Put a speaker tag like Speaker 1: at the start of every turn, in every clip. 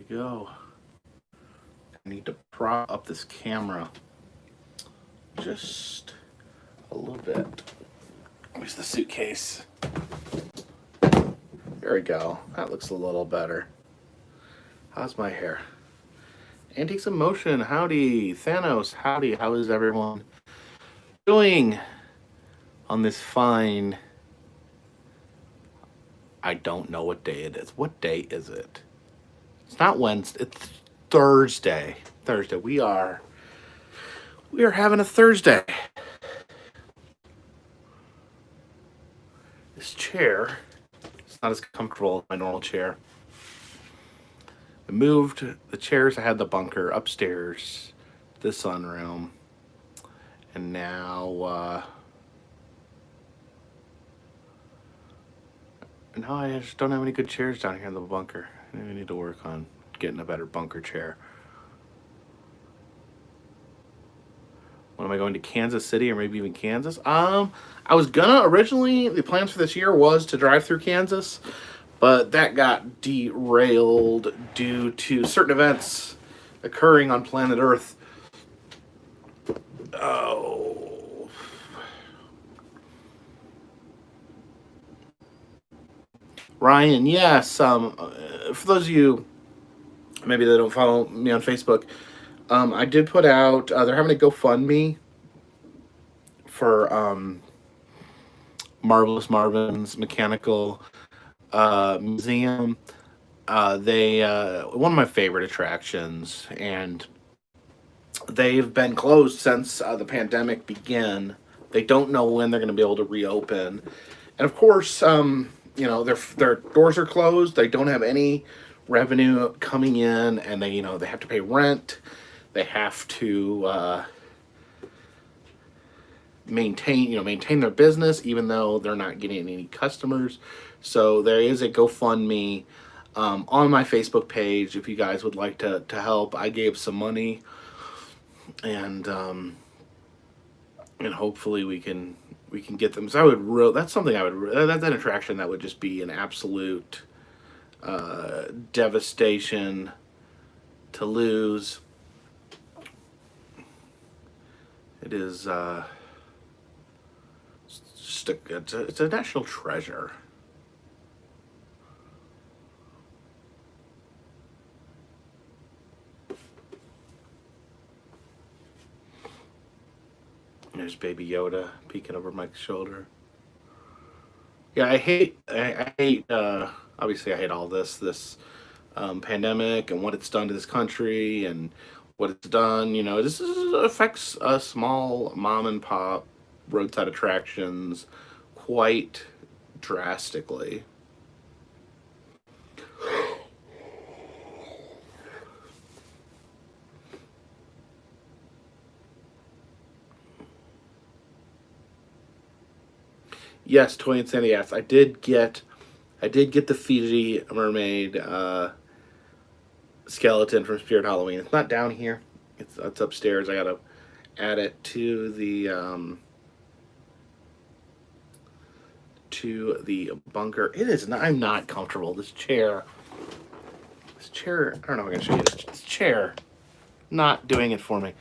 Speaker 1: go. I need to prop up this camera just a little bit. Where's the suitcase? There we go. That looks a little better. How's my hair? Antiques in Motion, howdy. Thanos, howdy. How is everyone doing on this fine... I don't know what day it is. What day is it? It's not Wednesday. It's Thursday. Thursday. We are having a Thursday. This chair is not as comfortable as my normal chair. I moved the chairs. I had the bunker upstairs, the sunroom, and now I just don't have any good chairs down here in the bunker. I need to work on getting a better bunker chair. When am I going to Kansas City or maybe even Kansas? I was gonna originally, the plans for this year was to drive through Kansas, but that got derailed due to certain events occurring on planet Earth. Oh. Ryan, yes. For those of you maybe that don't follow me on Facebook, I did put out, they're having a GoFundMe for Marvelous Marvin's Mechanical Museum. They one of my favorite attractions, and they've been closed since the pandemic began. They don't know when they're going to be able to reopen, and of course, their doors are closed. They don't have any revenue coming in, and they have to pay rent. They have to maintain their business, even though they're not getting any customers. So there is a GoFundMe on my Facebook page if you guys would like to help. I gave some money, and hopefully we can get them. So that's something that's an attraction that would just be an absolute devastation to lose. It is it's a national treasure. There's Baby Yoda peeking over Mike's shoulder. Yeah, I hate. Obviously, I hate all this pandemic and what it's done to this country and what it's done. This affects small mom and pop roadside attractions quite drastically. Yes, Toy Insanity. Yes, I did get the Fiji mermaid skeleton from Spirit Halloween. It's not down here. It's upstairs. I gotta add it to the bunker. It is not. I'm not comfortable. This chair. I don't know. I'm gonna show you this chair. Not doing it for me.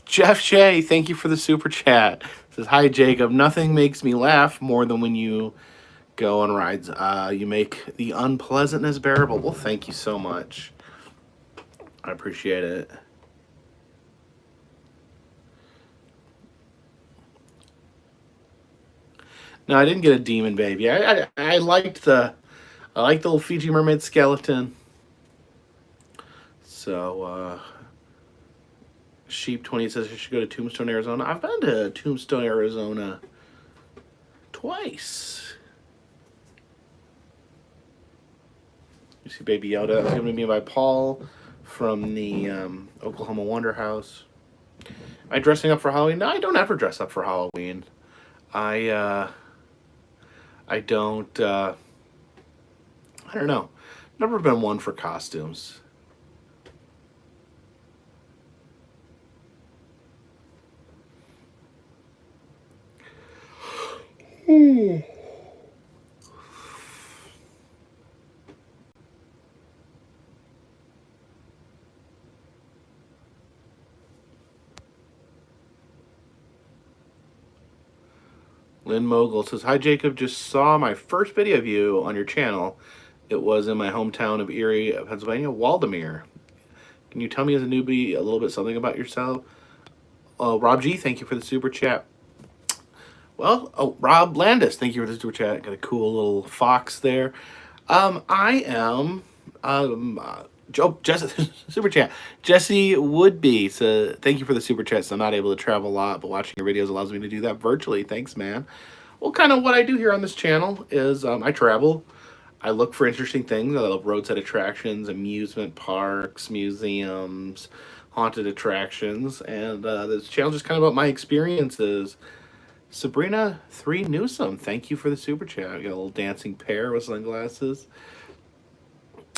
Speaker 1: Jeff Shea, thank you for the super chat. Says, hi Jacob. Nothing makes me laugh more than when you go on rides. You make the unpleasantness bearable. Well, thank you so much. I appreciate it. No, I didn't get a demon baby. I liked the little Fiji mermaid skeleton. So Sheep 20 says I should go to Tombstone, Arizona. I've been to Tombstone, Arizona twice. You see Baby Yoda. It's given to me by Paul from the Oklahoma Wonder House. Am I dressing up for Halloween? No, I don't ever dress up for Halloween. I don't. I don't know. Never been one for costumes. Lynn Mogul says, "Hi Jacob, just saw my first video of you on your channel. It was in my hometown of Erie, Pennsylvania, Waldameer. Can you tell me as a newbie a little bit something about yourself?" Rob G, thank you for the super chat. Well, Rob Landis, thank you for the super chat. Got a cool little fox there. I am Jesse, super chat. Jesse Woodby, so thank you for the super chat. So I'm not able to travel a lot, but watching your videos allows me to do that virtually. Thanks, man. Well, kind of what I do here on this channel is I travel. I look for interesting things. I love roadside attractions, amusement parks, museums, haunted attractions, and this channel is just kind of about my experiences. Sabrina 3 Newsom, thank you for the super chat. I got a little dancing pear with sunglasses.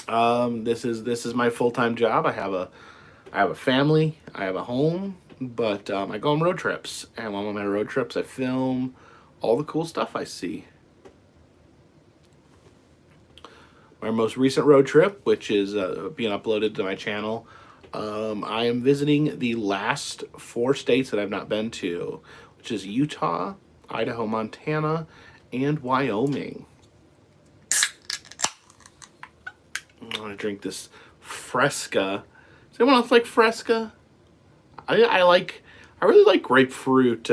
Speaker 1: This is my full-time job. I have a family. I have a home, but I go on road trips, and while I'm on my road trips, I film all the cool stuff I see. My most recent road trip, which is being uploaded to my channel, I am visiting the last 4 states that I've not been to, which is Utah, Idaho, Montana, and Wyoming. I'm going to drink this Fresca. Does anyone else like Fresca? I really like grapefruit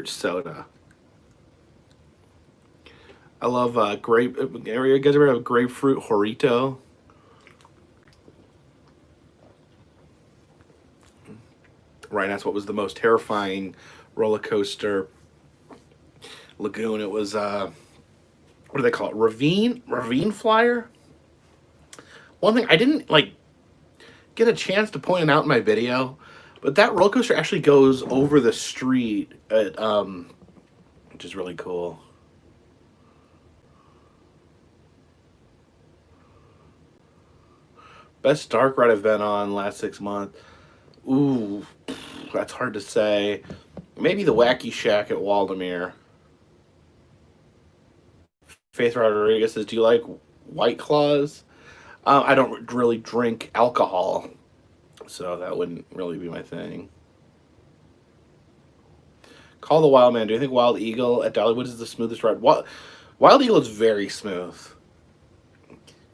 Speaker 1: soda. I love you guys ever have grapefruit Jorito? Right, that's what was the most terrifying roller coaster lagoon. It was what do they call it? Ravine flyer. One thing I didn't get a chance to point it out in my video, but that roller coaster actually goes over the street at which is really cool. Best dark ride I've been on last 6 months. Ooh, that's hard to say. Maybe the Wacky Shack at Waldameer. Faith Rodriguez says, "Do you like White Claws?" I don't really drink alcohol, so that wouldn't really be my thing. Call the Wild Man. Do you think Wild Eagle at Dollywood is the smoothest ride? Wild Eagle is very smooth.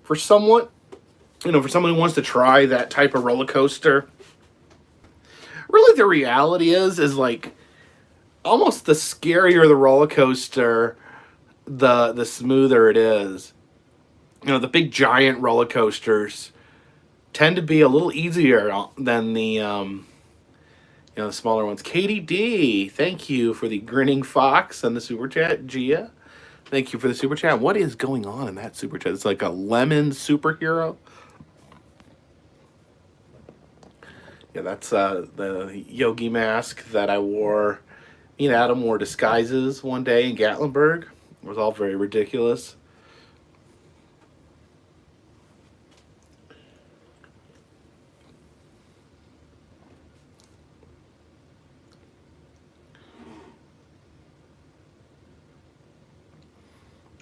Speaker 1: For someone who wants to try that type of roller coaster, really the reality is like almost the scarier the roller coaster, the smoother it is. The big giant roller coasters tend to be a little easier than the the smaller ones. Katie D, thank you for the grinning fox and the super chat. Gia, thank you for the super chat. What is going on in that super chat? It's like a lemon superhero. Yeah, that's the yogi mask that I wore. Me and Adam wore disguises one day in Gatlinburg. It was all very ridiculous.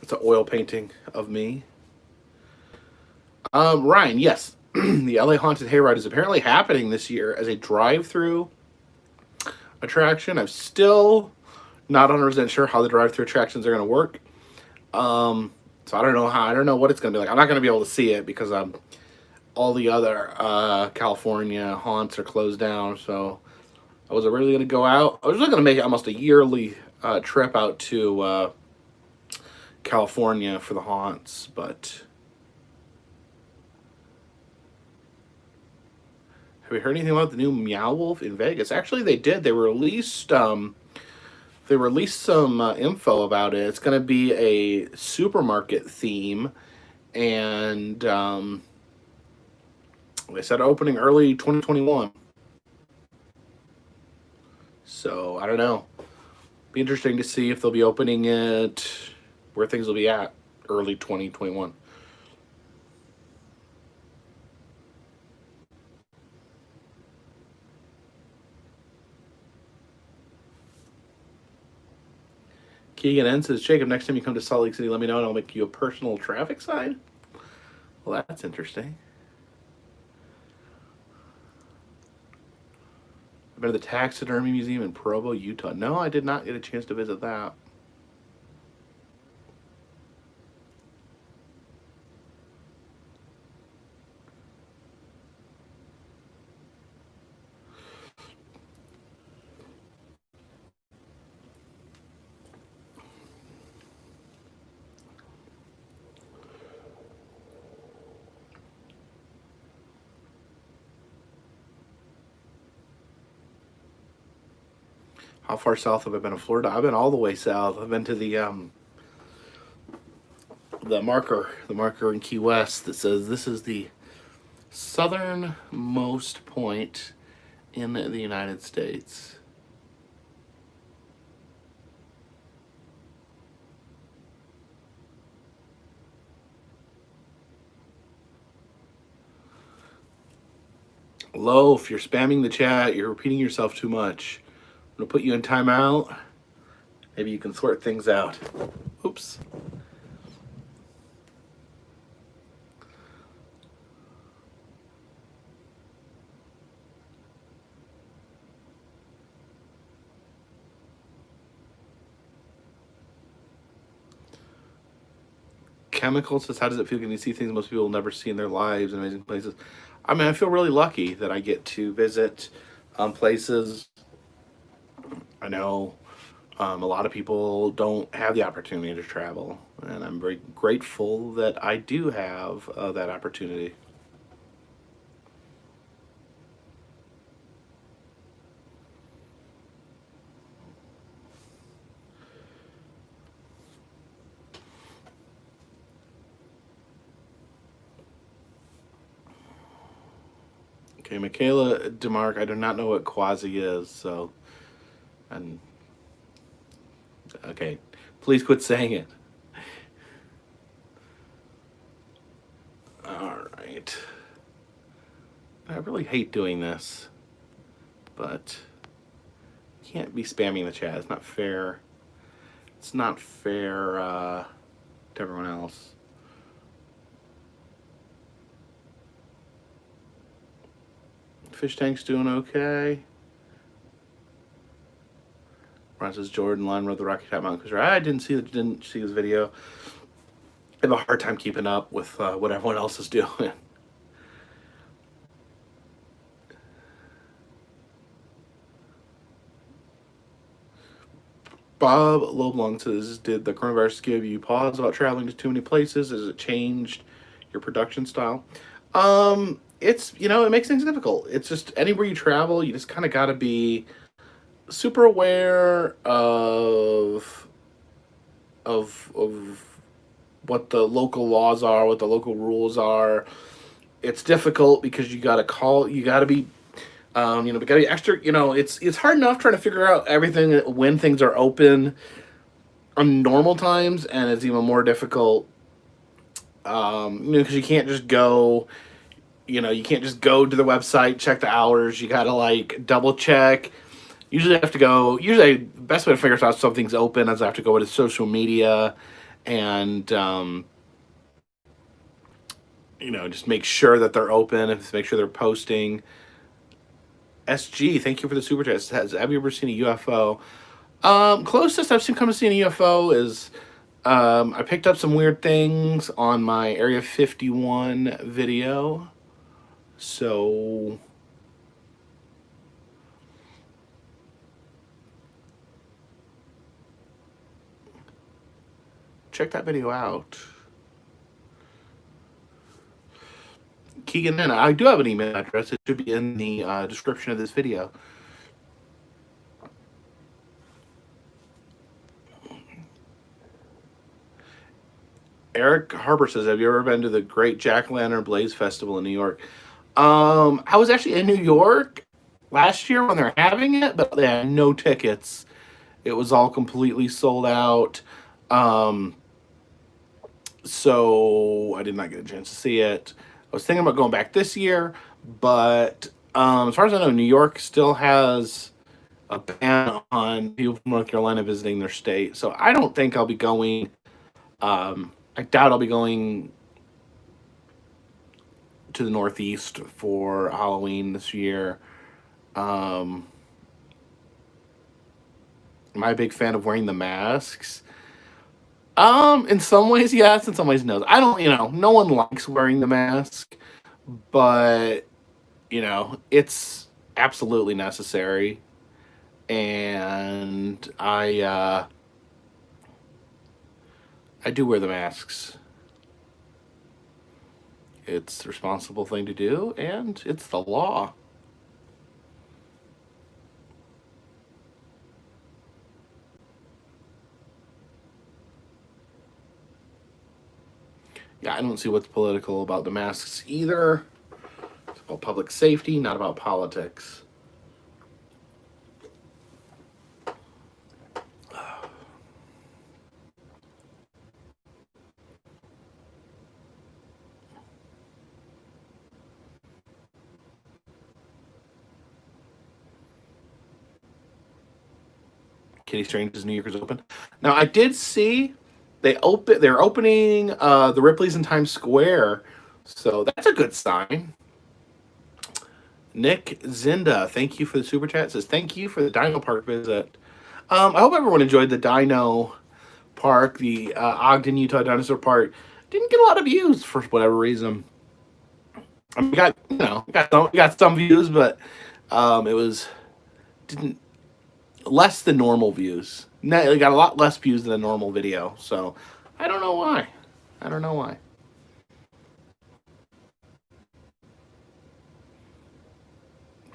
Speaker 1: It's an oil painting of me. Ryan, yes. The LA Haunted Hayride is apparently happening this year as a drive-through attraction. I'm still not 100% sure how the drive-through attractions are going to work. So I don't know what it's going to be like. I'm not going to be able to see it because all the other California haunts are closed down. So I was really going to go out. I was really going to make almost a yearly trip out to California for the haunts, but have you heard anything about the new Meow Wolf in Vegas? Actually, they did. They released some info about it. It's going to be a supermarket theme, and they said opening early 2021. So I don't know. Be interesting to see if they'll be opening it where things will be at early 2021. Keegan N says, "Jacob, next time you come to Salt Lake City, let me know and I'll make you a personal traffic sign." Well, that's interesting. I've been to the Taxidermy Museum in Provo, Utah. No, I did not get a chance to visit that. How far south have I been in Florida? I've been all the way south. I've been to the marker in Key West that says this is the southernmost point in the United States. Low, if you're spamming the chat, you're repeating yourself too much. I'm gonna put you in timeout. Maybe you can sort things out. Oops. Chemical says, how does it feel when you see things most people will never see in their lives in amazing places? I mean, I feel really lucky that I get to visit places. I know a lot of people don't have the opportunity to travel, and I'm very grateful that I do have that opportunity. Okay, Michaela DeMarc, I do not know what quasi is, so, and okay, please quit saying it. All right. I really hate doing this, but can't be spamming the chat. It's not fair. It's not fair to everyone else. Fish tank's doing okay. Ron says Jordan line rode the Rocky Top Mountain Cruiser. I didn't see this video. I have a hard time keeping up with what everyone else is doing. Bob Loblong says, did the coronavirus give you pause about traveling to too many places? Has it changed your production style? It's, it makes things difficult. It's just anywhere you travel, you just kind of got to be super aware of what the local laws are, what the local rules are. It's difficult because you got to be we got to be extra. It's hard enough trying to figure out everything when things are open on normal times, and it's even more difficult. Because you can't just go. You can't just go to the website, check the hours. You got to double check. Usually, I have to go. Usually, the best way to figure out if something's open is I have to go to social media, and just make sure that they're open. Make sure they're posting. SG, thank you for the super chat. Have you ever seen a UFO? Closest I've seen come to seeing a UFO is I picked up some weird things on my Area 51 video. So check that video out. Keegan, then I do have an email address. It should be in the description of this video. Eric Harbor says, have you ever been to the Great Jack-O-Lantern Blaze Festival in New York? I was actually in New York last year when they were having it, but they had no tickets. It was all completely sold out. So I did not get a chance to see it. I was thinking about going back this year, but as far as I know, New York still has a ban on people from North Carolina visiting their state. So I don't think I'll be going. I doubt I'll be going to the Northeast for Halloween this year. Am I a big fan of wearing the masks? In some ways, yes. In some ways, no. I don't. No one likes wearing the mask, but it's absolutely necessary, and I do wear the masks. It's the responsible thing to do, and it's the law. Yeah, I don't see what's political about the masks either. It's about public safety, not about politics. Kitty Strange's New Yorkers open. Now I did see they're opening the Ripley's in Times Square, so that's a good sign. Nick Zinda, thank you for the super chat. It says thank you for the Dino Park visit. I hope everyone enjoyed the Dino Park, the Ogden, Utah Dinosaur Park. Didn't get a lot of views for whatever reason. I mean, we got some views, but it was didn't less than normal views. It got a lot less views than a normal video. So I don't know why.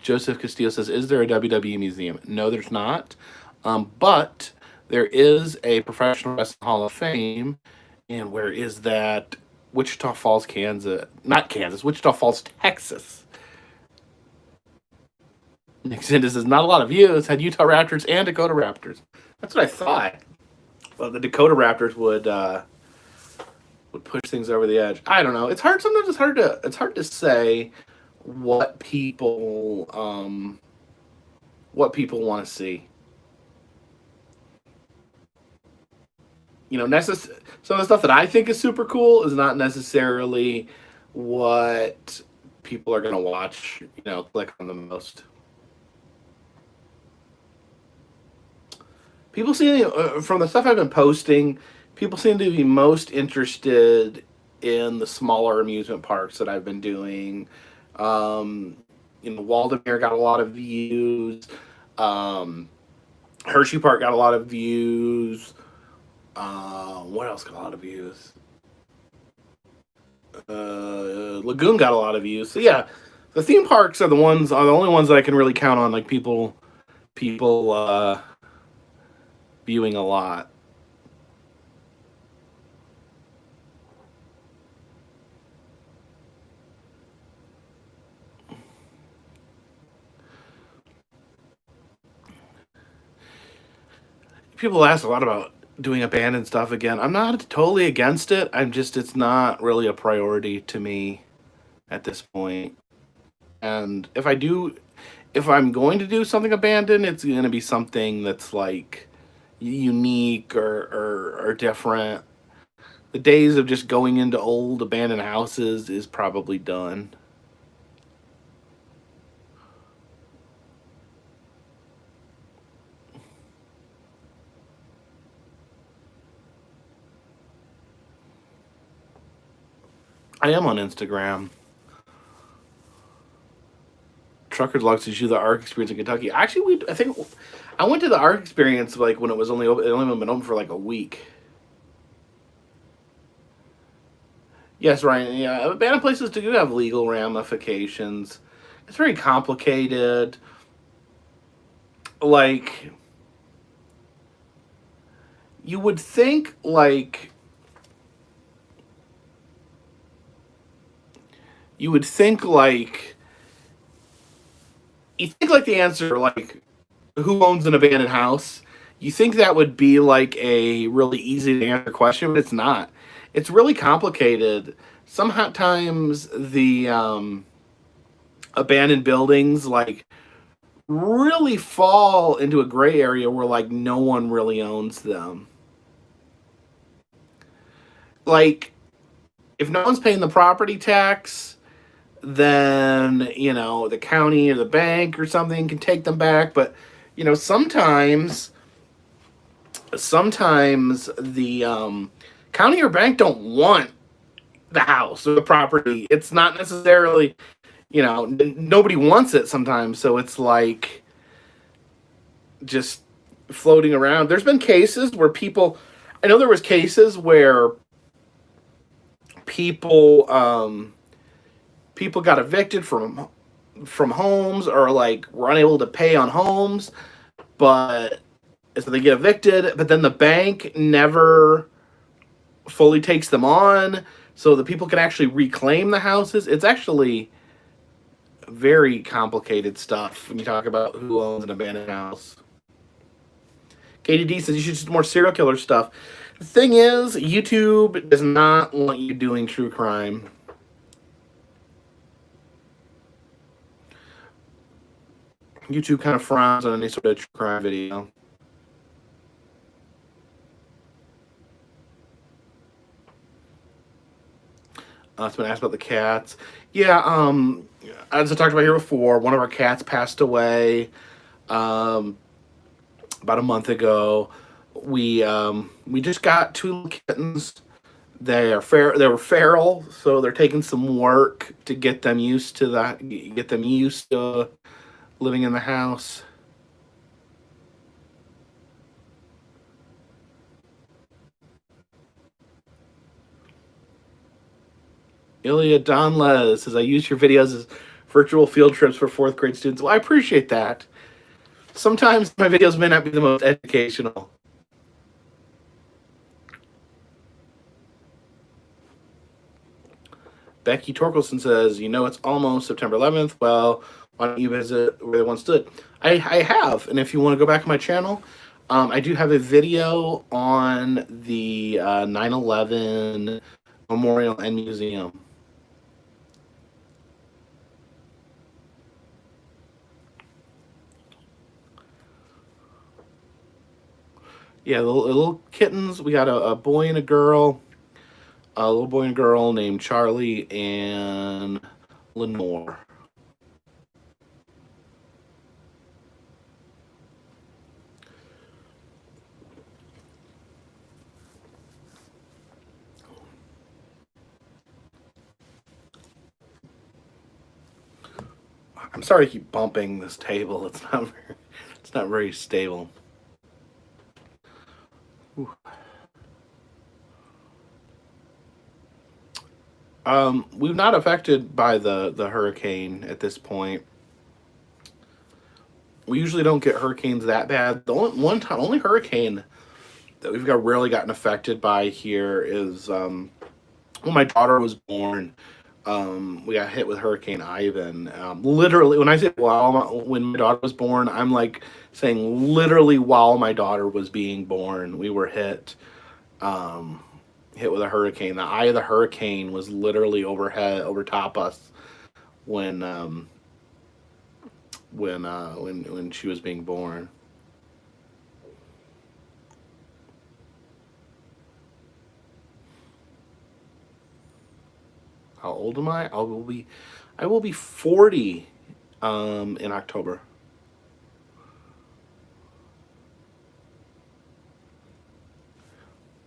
Speaker 1: Joseph Castillo says, "Is there a WWE museum?" No, there's not. But there is a Professional Wrestling Hall of Fame. And where is that? Wichita Falls, Kansas. Not Kansas. Wichita Falls, Texas. Nick Zinda says, not a lot of views. Had Utah Raptors and Dakota Raptors. That's what I thought. Well, the Dakota Raptors would push things over the edge. I don't know. It's hard. Sometimes it's hard to say what people want to see. Some of the stuff that I think is super cool is not necessarily what people are going to watch, click on the most. People seem, from the stuff I've been posting, people seem to be most interested in the smaller amusement parks that I've been doing. Waldemere got a lot of views. Hershey Park got a lot of views. What else got a lot of views? Lagoon got a lot of views. So yeah, the theme parks are the only ones that I can really count on, like people viewing a lot. People ask a lot about doing abandoned stuff again. I'm not totally against it. It's not really a priority to me at this point. And if I'm going to do something abandoned, it's going to be something that's like unique or different. The days of just going into old abandoned houses is probably done. I am on Instagram. Trucker Deluxe is you the ARC experience in Kentucky. Actually, I think I went to the ARC experience like when it was only been open for like a week. Yes, Ryan. Yeah, abandoned places do have legal ramifications. It's very complicated. Like, you would think like the answer, like, who owns an abandoned house? You think that would be like a really easy to answer question, but it's not. It's really complicated. Sometimes the abandoned buildings like really fall into a gray area where like no one really owns them. Like, if no one's paying the property tax, then the county or the bank or something can take them back. But sometimes sometimes the county or bank don't want the house or the property. It's not necessarily, nobody wants it sometimes. So it's like just floating around. There's been cases where I know there was cases where people, people got evicted from homes or like were unable to pay on homes, but so they get evicted, but then the bank never fully takes them on so the people can actually reclaim the houses. It's actually very complicated stuff when you talk about who owns an abandoned house. KDD says you should do more serial killer stuff. The thing is, YouTube does not want you doing true crime. YouTube kind of frowns on any sort of true crime video. It's been asked about the cats. Yeah, as I talked about here before, one of our cats passed away about a month ago. We just got 2 little kittens. They were feral, so they're taking some work to get them used to living in the house. Ilya Donles says, I use your videos as virtual field trips for 4th grade students. Well, I appreciate that. Sometimes my videos may not be the most educational. Becky Torkelson says, it's almost September 11th. Well, why don't you visit where they once stood? I have, and if you want to go back to my channel, I do have a video on the 9/11 Memorial and Museum. Yeah, little kittens. We got a boy and a girl. A little boy and girl named Charlie and Lenore. I'm sorry to keep bumping this table. It's not very stable. Whew. We've not affected by the hurricane at this point. We usually don't get hurricanes that bad. The only hurricane that we've really gotten affected by here is when my daughter was born. We got hit with Hurricane Ivan. Literally, when I say when my daughter was born, I'm like saying literally while my daughter was being born, we were hit with a hurricane. The eye of the hurricane was literally over top us when she was being born. How old am I? I will be 40 in October.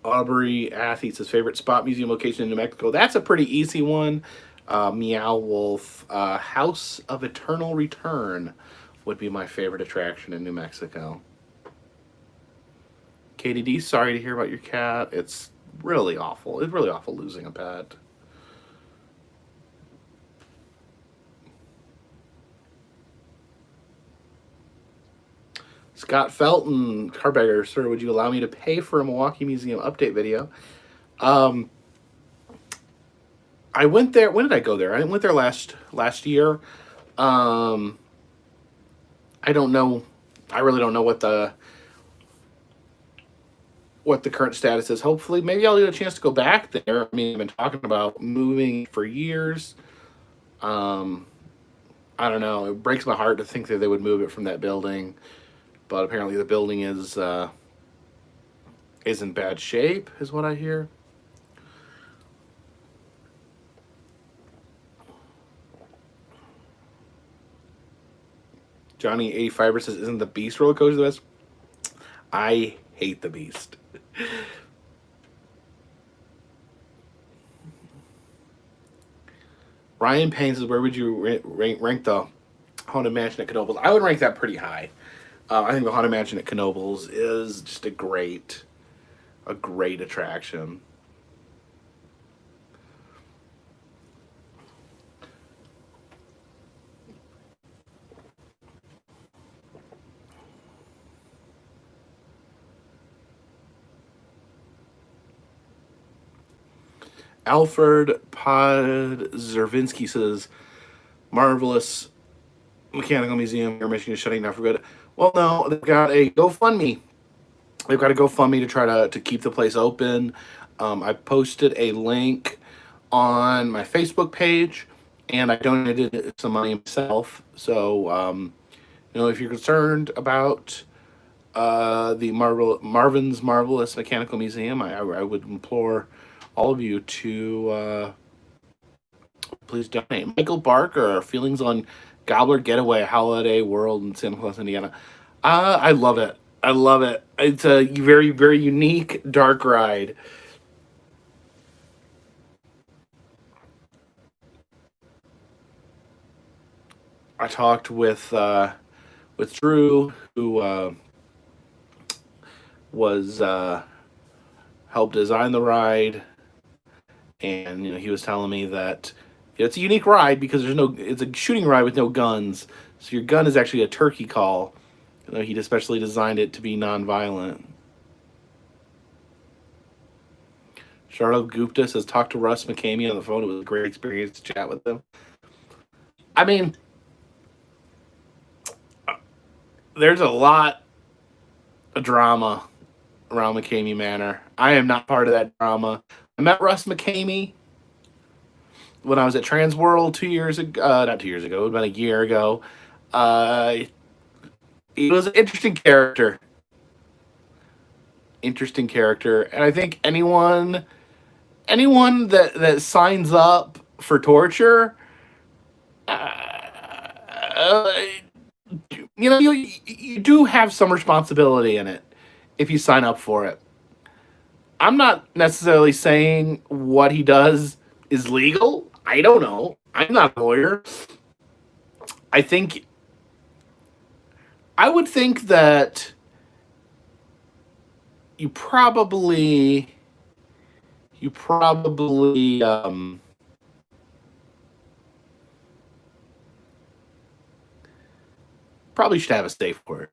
Speaker 1: Aubrey Athletes' his favorite spot museum location in New Mexico. That's a pretty easy one. Meow Wolf. House of Eternal Return would be my favorite attraction in New Mexico. KDD, sorry to hear about your cat. It's really awful. It's really awful losing a pet. Scott Felton, Carpetbagger, sir, would you allow me to pay for a Milwaukee Museum update video? I went there. When did I go there? I went there last year. I don't know. I really don't know what the current status is. Hopefully, maybe I'll get a chance to go back there. I mean, I've been talking about moving for years. I don't know. It breaks my heart to think that they would move it from that building. But apparently the building is in bad shape, is what I hear. Johnny 85 says, "Isn't the Beast roller coaster the best?" I hate the Beast. Ryan Payne says, where would you rank the Haunted Mansion at Knoebels? I would rank that pretty high. I think the Haunted Mansion at Knoebels is just a great attraction. Alfred Podzervinsky says, marvelous mechanical museum here in Michigan is shutting down for good. Well, no, they've got a GoFundMe. They've got a GoFundMe to try to keep the place open. I posted a link on my Facebook page, and I donated some money myself. So, if you're concerned about the Marvin's Marvelous Mechanical Museum, I would implore all of you to please donate. Michael Barker, feelings on Gobbler Getaway Holiday World in Santa Claus, Indiana. I love it. I love it. It's a very, very unique dark ride. I talked with Drew, who was helped design the ride, and he was telling me that it's a unique ride because it's a shooting ride with no guns, so your gun is actually a turkey call. He especially designed it to be non-violent. Charlotte Gupta says, talk to Russ McCamey on the phone. It was a great experience to chat with him. I mean, there's a lot of drama around McCamey Manor. I am not part of that drama. I met Russ McCamey when I was at Transworld 2 years ago. Not 2 years ago, about a year ago. He was an interesting character. And I think anyone that signs up for torture, you do have some responsibility in it if you sign up for it. I'm not necessarily saying what he does is legal. I don't know. I'm not a lawyer. I would think that you probably should have a safe word.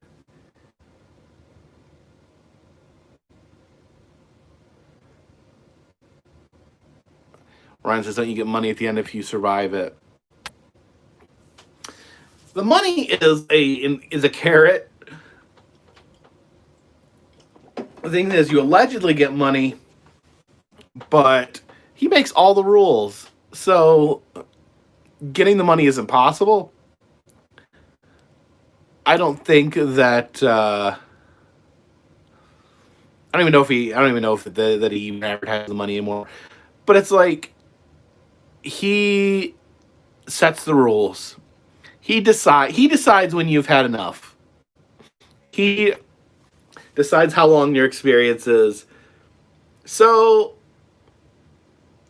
Speaker 1: Ryan says, don't you get money at the end if you survive it? The money is a carrot. The thing is, you allegedly get money, but he makes all the rules. So getting the money is impossible. I don't think that I don't even know if that he even advertises the money anymore. But it's like he sets the rules. He decides when you've had enough. He decides how long your experience is. So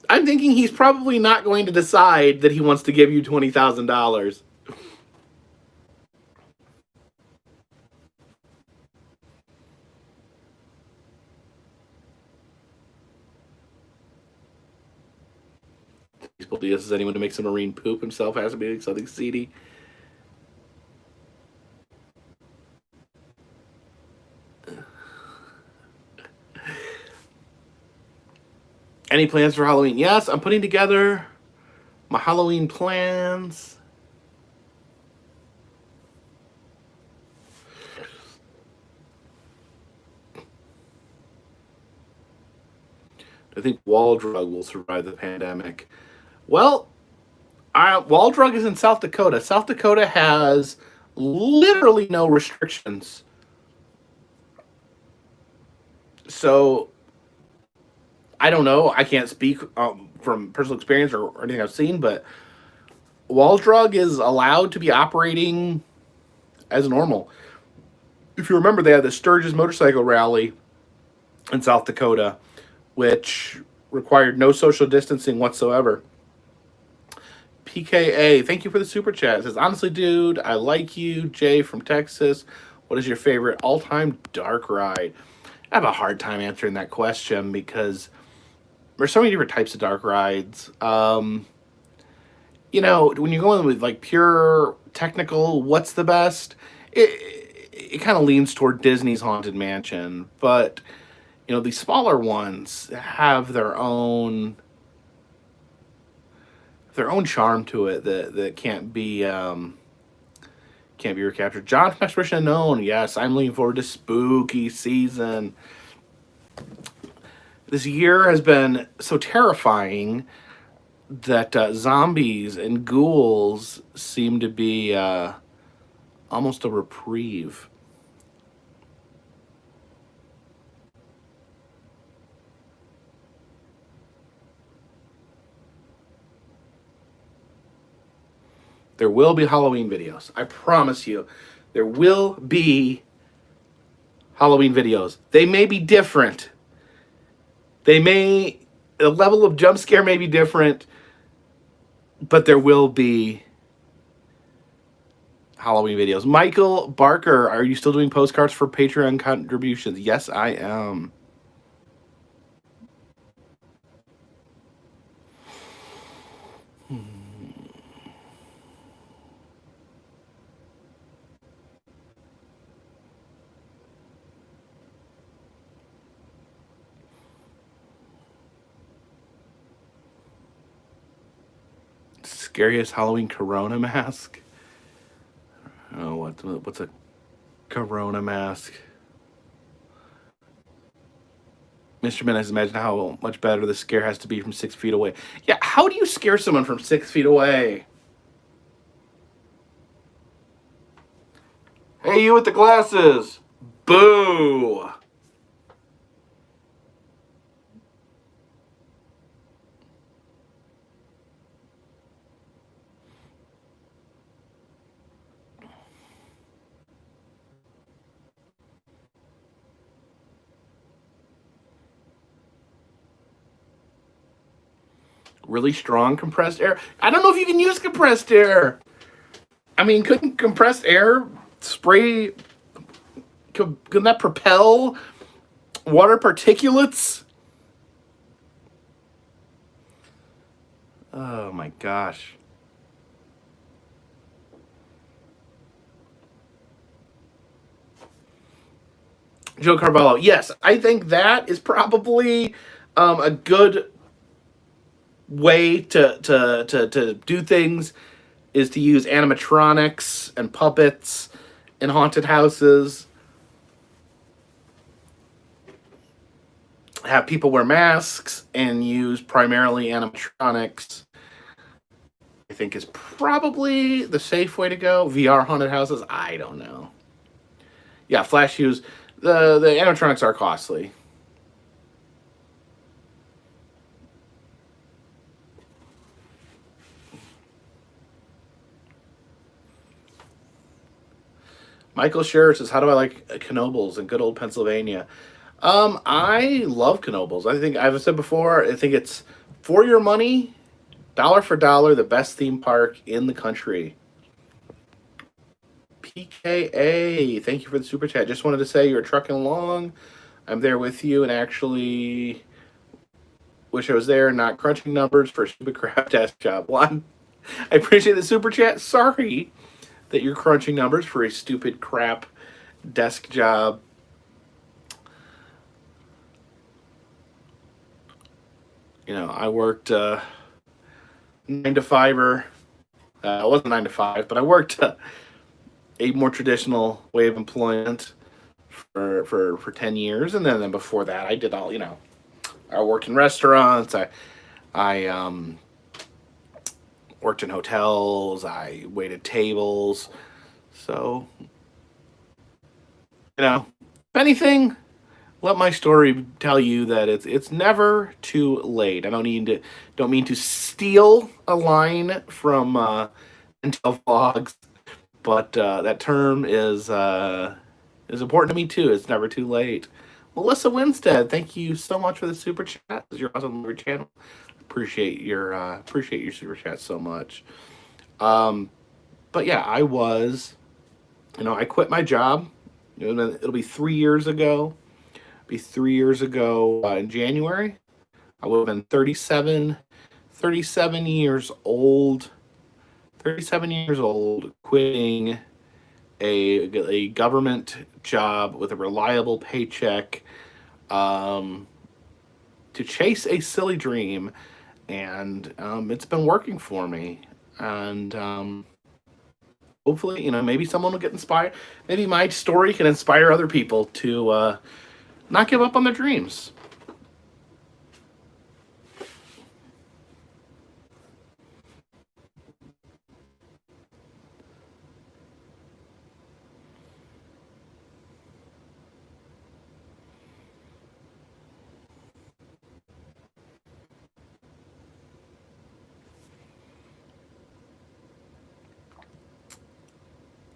Speaker 1: I'm thinking he's probably not going to decide that he wants to give you $20,000. Does anyone who makes a marine poop himself has to be something seedy? Any plans for Halloween? Yes, I'm putting together my Halloween plans. I think Wall Drug will survive the pandemic. Well, Wall Drug is in South Dakota. South Dakota has literally no restrictions. So I don't know. I can't speak from personal experience or anything I've seen, but Wall Drug is allowed to be operating as normal. If you remember, they had the Sturgis motorcycle rally in South Dakota, which required no social distancing whatsoever. PKA, thank you for the super chat. It says, honestly, dude, I like you. Jay from Texas. What is your favorite all time dark ride? I have a hard time answering that question because there's so many different types of dark rides. When you're going with like pure technical, what's the best? It kind of leans toward Disney's Haunted Mansion, but these smaller ones have their own charm to it that can't be recaptured. John from Expression Unknown, yes, I'm looking forward to spooky season. This year has been so terrifying that zombies and ghouls seem to be almost a reprieve. There will be Halloween videos. I promise you. There will be Halloween videos. They may be different. The level of jump scare may be different, but there will be Halloween videos. Michael Barker, are you still doing postcards for Patreon contributions? Yes, I am. Scariest Halloween Corona mask? Oh, what's a Corona mask? Mr. Menace, imagine how much better the scare has to be from 6 feet away. Yeah, how do you scare someone from 6 feet away? Hey, you with the glasses! Boo! Really strong compressed air? I don't know if you can use compressed air. I mean, couldn't compressed air spray? Couldn't that propel water particulates? Oh my gosh. Joe Carvalho, yes, I think that is probably a good way to do things is to use animatronics and puppets in haunted houses. Have people wear masks and use primarily animatronics. I think is probably the safe way to go. VR haunted houses, I don't know. Yeah, flash use. The animatronics are costly. Michael Scherer says, "How do I like Knobles in good old Pennsylvania?" I love Knobles. I think I've said before. I think it's for your money, dollar for dollar, the best theme park in the country. PKA, thank you for the super chat. Just wanted to say you're trucking along. I'm there with you, and actually wish I was there, not crunching numbers for a stupid crap desk job. One, I appreciate the super chat. Sorry that you're crunching numbers for a stupid crap desk job. I worked 9 to 5 it wasn't 9 to 5, but I worked a more traditional way of employment for 10 years, and then before that I did all I worked in restaurants. I worked in hotels. I waited tables. So if anything, let my story tell you that it's never too late. I don't mean to steal a line from Intel Vlogs, but that term is important to me too. It's never too late. Melissa Winstead, thank you so much for the super chat. You're awesome on your channel. Appreciate your super chat so much. Um, but yeah, I quit my job. It'll be 3 years ago. Be 3 years ago in January. I would have been 37 years old. 37 years old, quitting a government job with a reliable paycheck, um, to chase a silly dream, and it's been working for me. And hopefully, maybe someone will get inspired. Maybe my story can inspire other people to not give up on their dreams.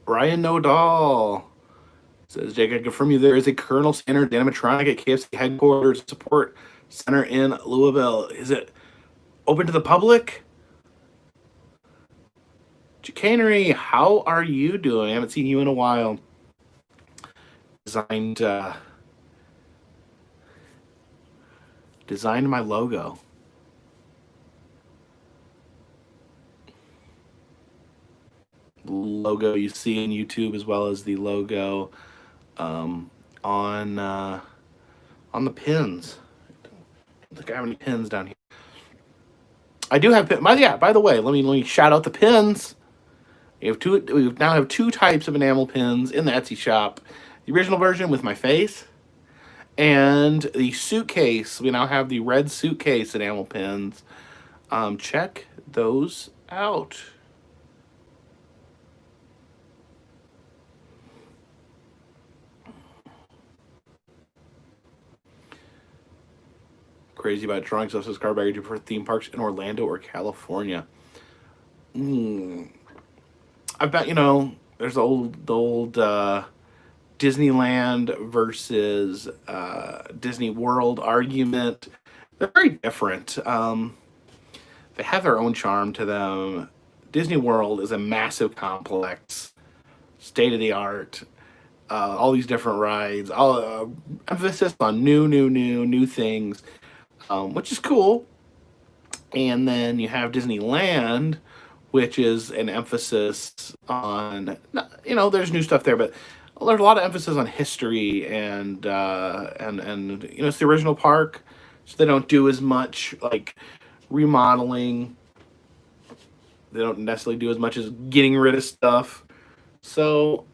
Speaker 1: Ryan Nodal says, Jake, I confirm you there is a Colonel Sanders animatronic at KFC headquarters support center in Louisville. Is it open to the public? Chicanery, how are you doing? I haven't seen you in a while. Designed my logo. Logo you see in YouTube, as well as the logo um, on the pins. I don't think I have any pins down here. I do have pins. By the way, let me shout out the pins. We now have two types of enamel pins in the Etsy shop. The original version with my face, and the suitcase. We now have the red suitcase enamel pins. Check those out. Crazy about drawing stuff, says Carpetbagger. Do you prefer theme parks in Orlando or California? I bet there's the old Disneyland versus Disney World argument. They're very different. They have their own charm to them. Disney World is a massive complex, state of the art, all these different rides, all emphasis on new things, which is cool. And then you have Disneyland, which is an emphasis on, there's new stuff there, but there's a lot of emphasis on history and it's the original park, so they don't do as much like remodeling. They don't necessarily do as much as getting rid of stuff. So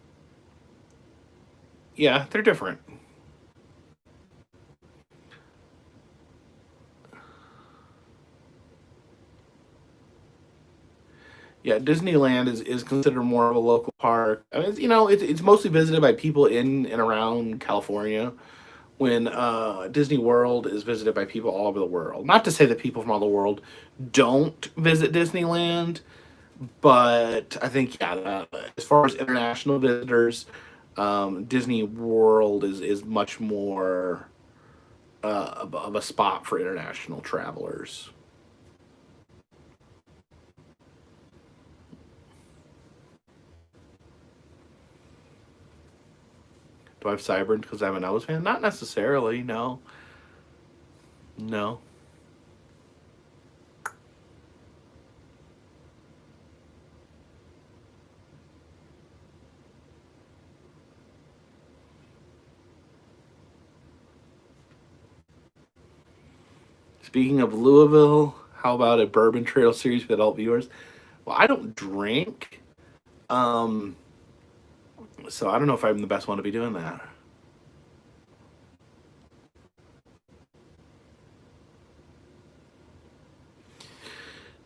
Speaker 1: yeah, they're different. Yeah, Disneyland is considered more of a local park. I mean, it's mostly visited by people in and around California. When Disney World is visited by people all over the world. Not to say that people from all the world don't visit Disneyland, but I think as far as international visitors, Disney World is much more of a spot for international travelers. Do I have Cybern because I'm an Elvis fan? Not necessarily. No. No. Speaking of Louisville, how about a Bourbon Trail series for adult viewers? Well, I don't drink, um, so I don't know if I'm the best one to be doing that.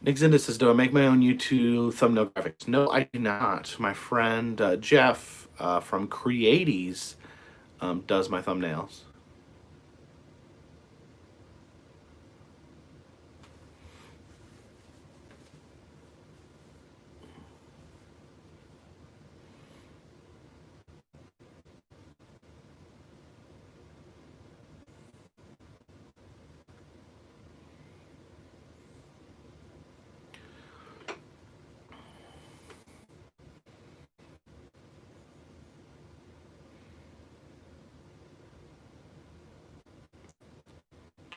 Speaker 1: Nick Zinda says, do I make my own YouTube thumbnail graphics? No, I do not. My friend Jeff from Creaties does my thumbnails.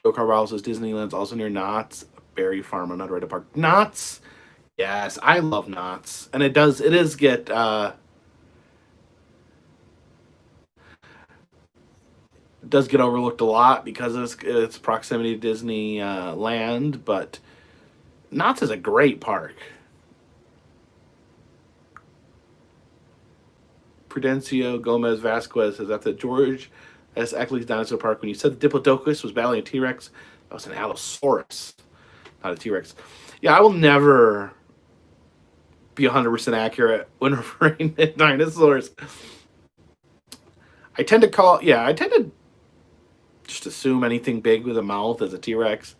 Speaker 1: Joe Carvalho says Disneyland's also near Knott's Berry Farm on Underrated Park. Knott's, yes, I love Knott's, and it is get does get overlooked a lot because of its proximity to Disneyland, but Knott's is a great park. Prudencio Gomez Vasquez says at the George S. Eckley's Dinosaur Park, when you said the Diplodocus was battling a T-Rex, that was an Allosaurus, not a T-Rex. Yeah, I will never be 100% accurate when referring to dinosaurs. I tend to just assume anything big with a mouth is a T-Rex.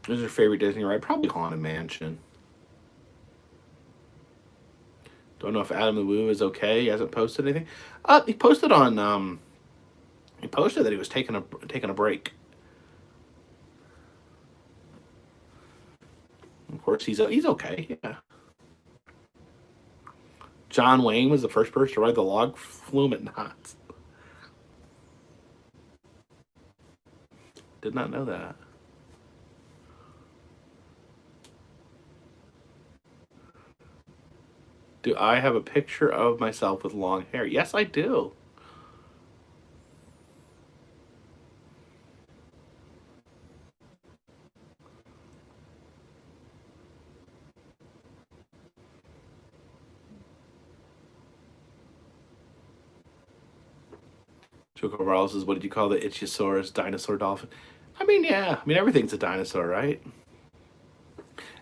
Speaker 1: Who's your favorite Disney ride? Probably Haunted Mansion. Don't know if Adam the Woo is okay. He hasn't posted anything. He posted on he posted that he was taking a break. Of course, he's okay. Yeah. John Wayne was the first person to ride the log flume at Knott's. Did not know that. Do I have a picture of myself with long hair? Yes, I do. Choco Morales says, what did you call the Ichthyosaurus dinosaur dolphin? I mean, yeah. I mean, everything's a dinosaur, right?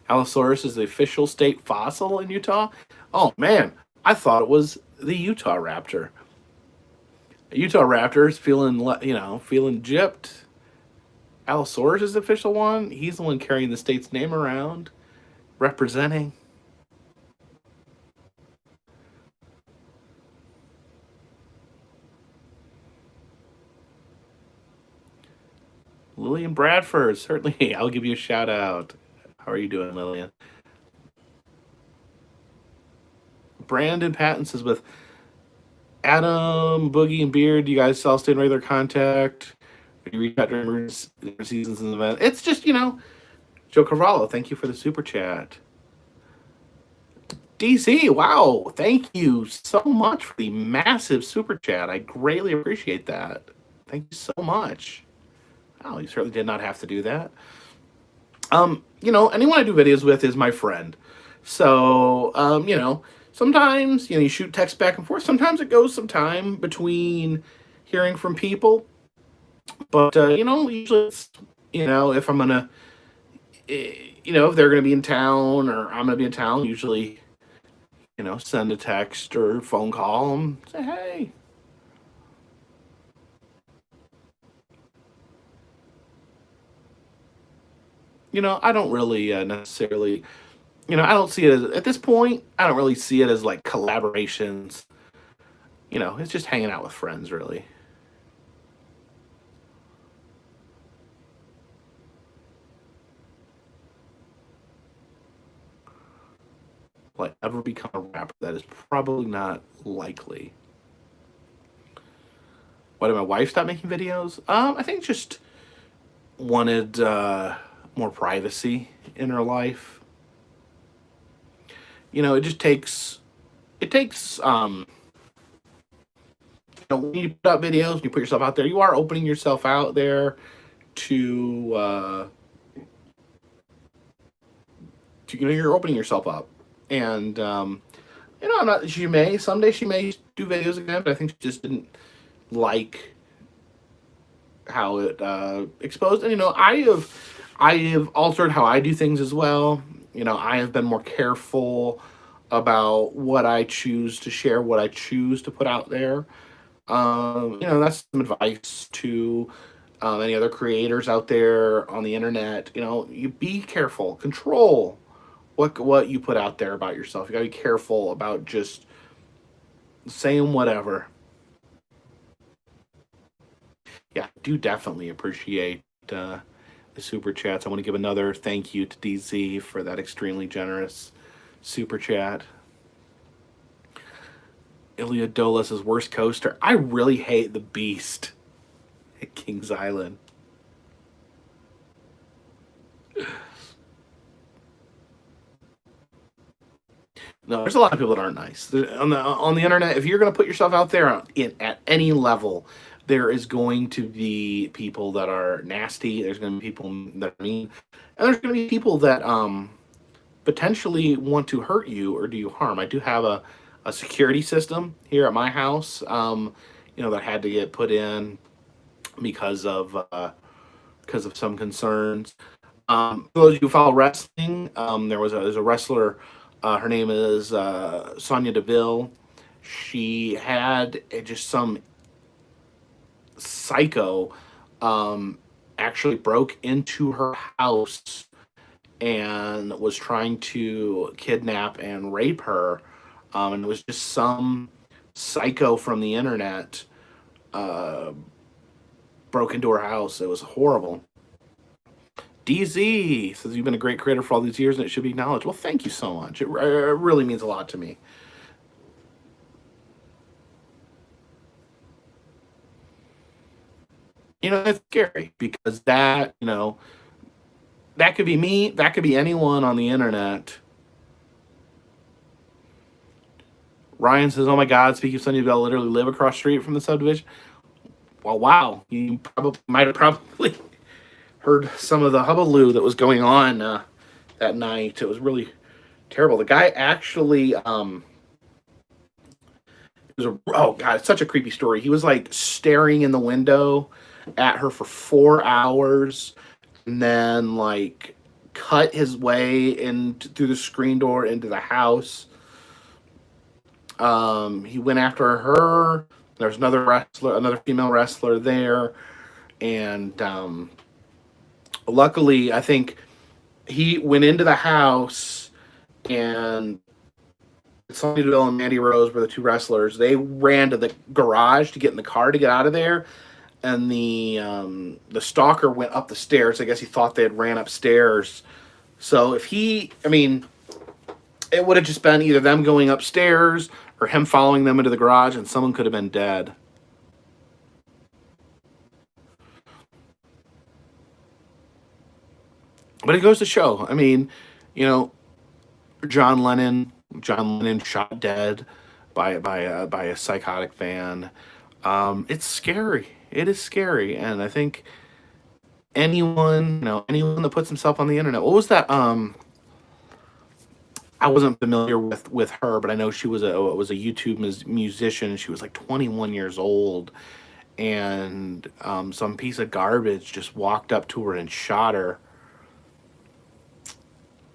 Speaker 1: Allosaurus is the official state fossil in Utah. Oh, man. I thought it was the Utah raptor. A Utah raptor is feeling gypped. Allosaurus is the official one. He's the one carrying the state's name around, representing. Lillian Bradford, certainly. I'll give you a shout out. How are you doing, Lillian? Brandon Patton says, with Adam, Boogie, and Beard, you guys all stay in regular contact? You reach out during seasons and events? It's just, Joe Carvalho, thank you for the super chat. DC, wow, thank you so much for the massive super chat. I greatly appreciate that. Thank you so much. Oh, you certainly did not have to do that. Anyone I do videos with is my friend. So, sometimes, you shoot text back and forth. Sometimes it goes some time between hearing from people. But, usually it's, if I'm going to, if they're going to be in town or I'm going to be in town, usually, send a text or phone call and say, hey. I don't really necessarily, I don't see it as, at this point, I don't really see it as like collaborations. It's just hanging out with friends, really. Like, ever become a rapper? That is probably not likely. Why did my wife stop making videos? I think just wanted more privacy in her life. It just takes when you put out videos, you put yourself out there, you are opening yourself out there to you're opening yourself up. And I'm not, someday she may do videos again, but I think she just didn't like how it exposed. And I have altered how I do things as well. I have been more careful about what I choose to share, what I choose to put out there. That's some advice to any other creators out there on the internet. You be careful, control what you put out there about yourself. You gotta be careful about just saying whatever. Yeah, I do definitely appreciate the super chats. I want to give another thank you to DZ for that extremely generous super chat. Ilya Dolis' worst coaster. I really hate the Beast at Kings Island. No, there's a lot of people that aren't nice on the internet. If you're going to put yourself out there at any level, there is going to be people that are nasty. There's going to be people that are mean, and there's going to be people that potentially want to hurt you or do you harm. I do have a security system here at my house, that had to get put in because of some concerns. For those who follow wrestling, there's a wrestler. Her name is Sonya Deville. She had just some psycho actually broke into her house and was trying to kidnap and rape her. And it was just some psycho from the internet broke into her house. It was horrible. DZ says you've been a great creator for all these years and it should be acknowledged. Well, thank you so much. It really means a lot to me. It's scary because that could be me. That could be anyone on the internet. Ryan says, "Oh my God, speaking of Sunny Bell, literally live across the street from the subdivision." Well, wow, you might have probably heard some of the hullabaloo that was going on that night. It was really terrible. The guy actually, oh God, it's such a creepy story. He was like staring in the window at her for 4 hours, and then like cut his way in through the screen door into the house. He went after her. There's another female wrestler there, and luckily, I think he went into the house, and Sonny Deville and Mandy Rose were the two wrestlers. They ran to the garage to get in the car to get out of there, and the stalker went up the stairs. I guess he thought they had ran upstairs. So it would have just been either them going upstairs or him following them into the garage, and someone could have been dead. But it goes to show. I mean, John Lennon shot dead by a psychotic fan. It's scary. It is scary, and I think anyone that puts himself on the internet. What was that? I wasn't familiar with her, but I know she was a YouTube musician. She was like 21 years old, and some piece of garbage just walked up to her and shot her.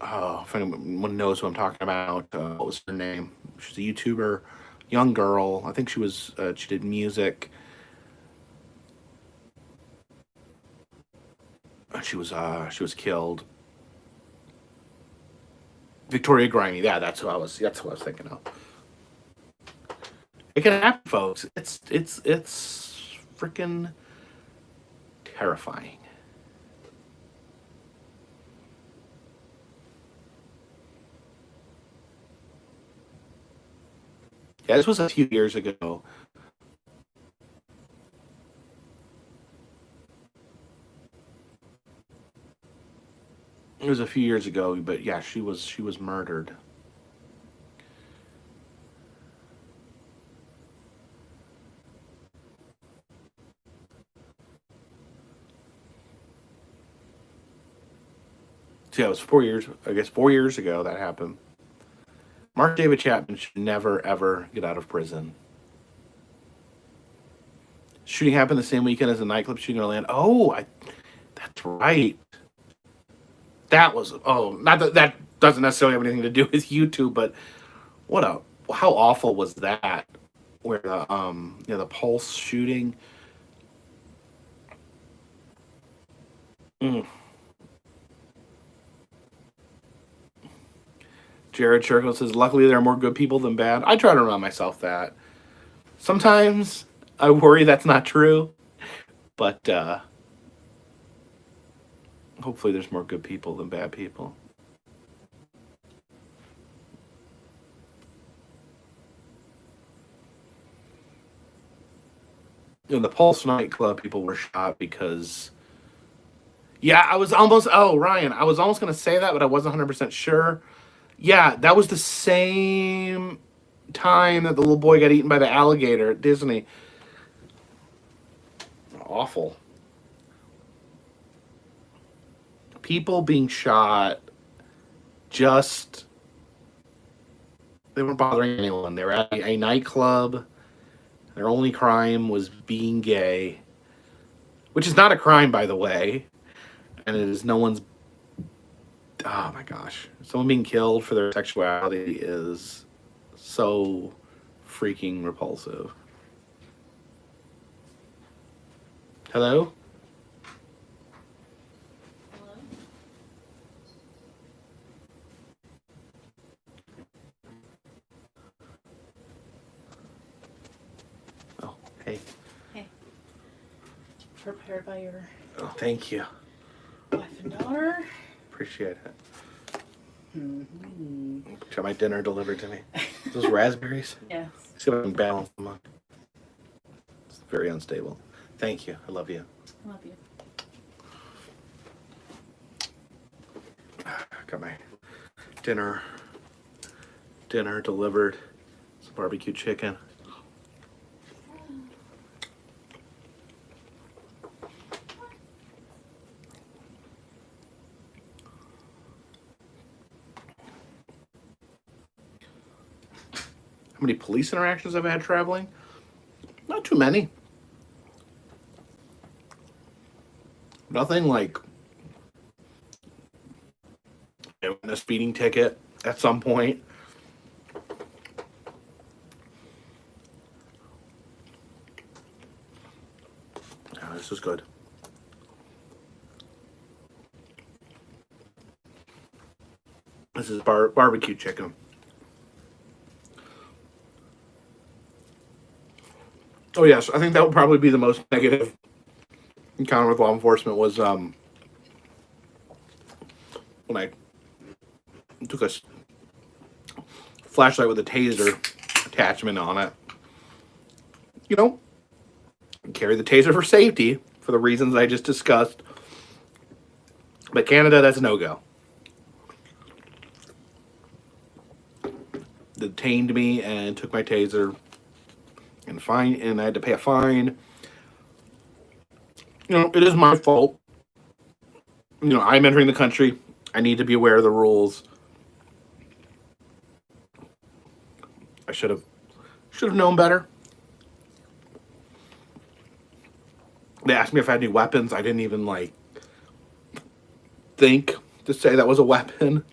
Speaker 1: Oh, if anyone knows who I'm talking about, what was her name? She's a YouTuber, young girl. I think she did music. She was killed. Victoria Grimy. Yeah, that's who I was thinking of. It can happen, folks. It's freaking terrifying. Yeah, this was a few years ago. It was a few years ago, but yeah, she was murdered. So yeah, it was 4 years. I guess 4 years ago that happened. Mark David Chapman should never ever get out of prison. Shooting happened the same weekend as the nightclub shooting in Orlando. Oh, that's right. That was not that doesn't necessarily have anything to do with YouTube, but how awful was that? Where the Pulse shooting. Mm. Jared Churchill says, "Luckily, there are more good people than bad." I try to remind myself that. Sometimes I worry that's not true, but hopefully, there's more good people than bad people. In the Pulse nightclub, people were shot because. Yeah, I was almost. Oh, Ryan, I was almost going to say that, but I wasn't 100% sure. Yeah, that was the same time that the little boy got eaten by the alligator at Disney. Awful. People being shot just. They weren't bothering anyone. They were at a nightclub. Their only crime was being gay, which is not a crime, by the way. And it is no one's. Oh my gosh. Someone being killed for their sexuality is so freaking repulsive. Hello? Oh, hey.
Speaker 2: Hey. Prepared by your
Speaker 1: Oh, thank you.
Speaker 2: wife and daughter.
Speaker 1: Appreciate it.
Speaker 2: Mm-hmm.
Speaker 1: Got my dinner delivered to me. Those raspberries?
Speaker 2: Yes.
Speaker 1: See if I can balance them on. It's very unstable. Thank you. I love you.
Speaker 2: I love you.
Speaker 1: Got my dinner delivered. Some barbecue chicken. How many police interactions I've had traveling? Not too many. Nothing like a speeding ticket at some point. Oh, this is good. This is barbecue chicken. Oh yes, I think that would probably be the most negative encounter with law enforcement was when I took a flashlight with a taser attachment on it. You know, carry the taser for safety for the reasons I just discussed. But Canada, that's a no-go. They detained me and took my taser and I had to pay a fine. You know, it is my fault. You know, I'm entering the country. I need to be aware of the rules. I should have known better. They asked me if I had any weapons. I didn't even think to say that was a weapon.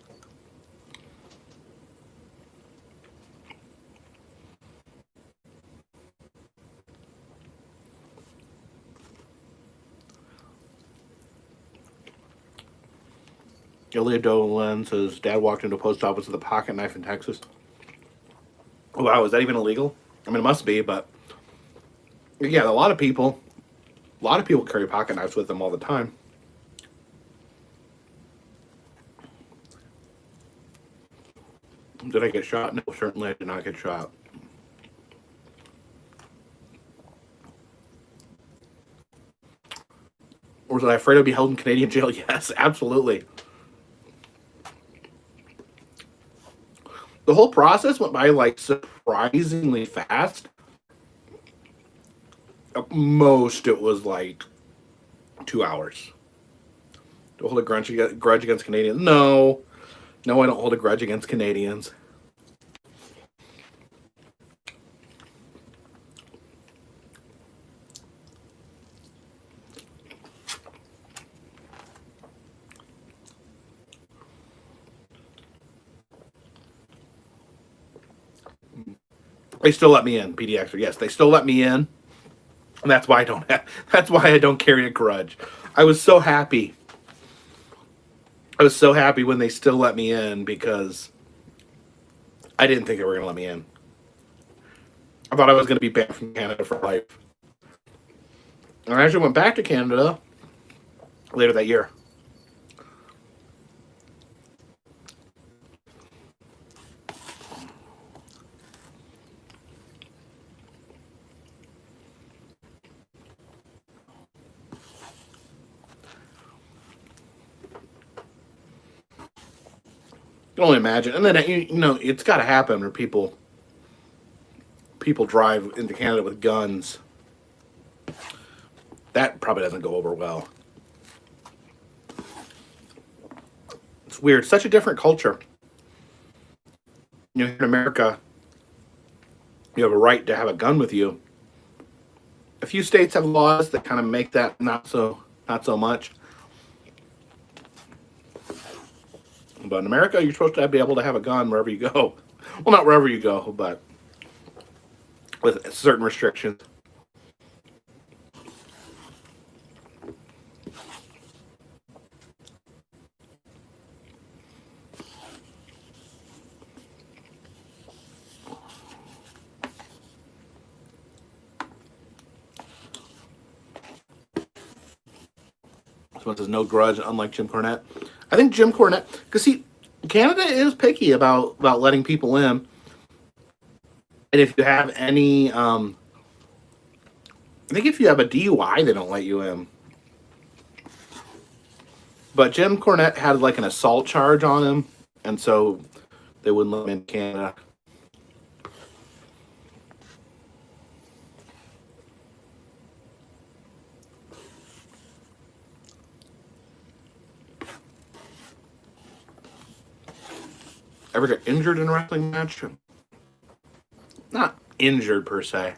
Speaker 1: Ilya Dolan says dad walked into a post office with a pocket knife in Texas. Oh, wow, is that even illegal? I mean, it must be, but yeah, a lot of people carry pocket knives with them all the time. Did I get shot? No, certainly I did not get shot. Or was I afraid I'd be held in Canadian jail? Yes, absolutely. The whole process went by surprisingly fast. At most, it was 2 hours. Do I hold a grudge against Canadians? No. No, I don't hold a grudge against Canadians. They still let me in, PDX. Yes, they still let me in. And that's why I don't carry a grudge. I was so happy. I was so happy when they still let me in because I didn't think they were going to let me in. I thought I was going to be banned from Canada for life. And I actually went back to Canada later that year. can only imagine. And then it's got to happen where people drive into Canada with guns. That probably doesn't go over well. It's weird. Such a different culture. Here in America, you have a right to have a gun with you. A few states have laws that kind of make that not so much. But in America, you're supposed to be able to have a gun wherever you go. Well, not wherever you go, but with certain restrictions. Someone says no grudge, unlike Jim Cornette. I think Jim Cornette, because see, Canada is picky about letting people in. And if you have any, I think if you have a DUI, they don't let you in. But Jim Cornette had like an assault charge on him, and so they wouldn't let him in Canada. Ever get injured in a wrestling match? Not injured per se.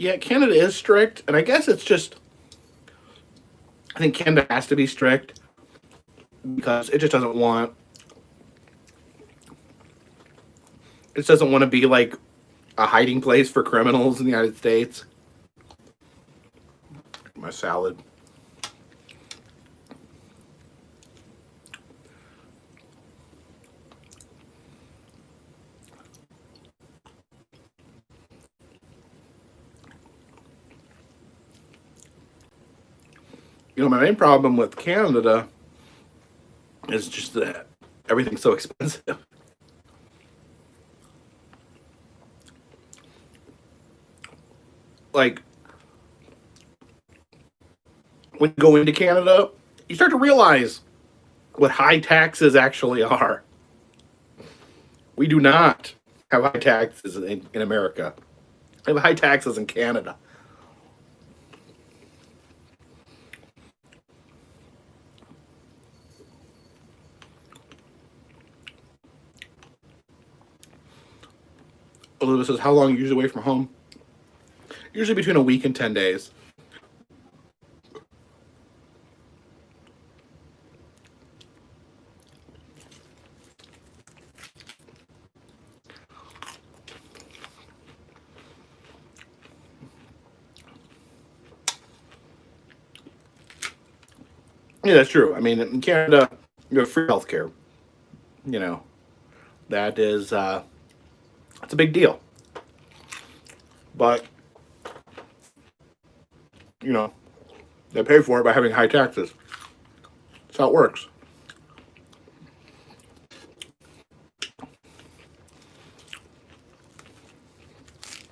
Speaker 1: Yeah, Canada is strict, and I guess it's just, I think Canada has to be strict because it just doesn't want, to be like a hiding place for criminals in the United States. My salad. My main problem with Canada is just that everything's so expensive. Like, when you go into Canada, you start to realize what high taxes actually are. We do not have high taxes in America. We have high taxes in Canada. Elizabeth says, how long are you usually away from home? Usually between a week and 10 days. Yeah, that's true. I mean, in Canada, you have free healthcare. That is, that's a big deal. But, they pay for it by having high taxes. That's how it works.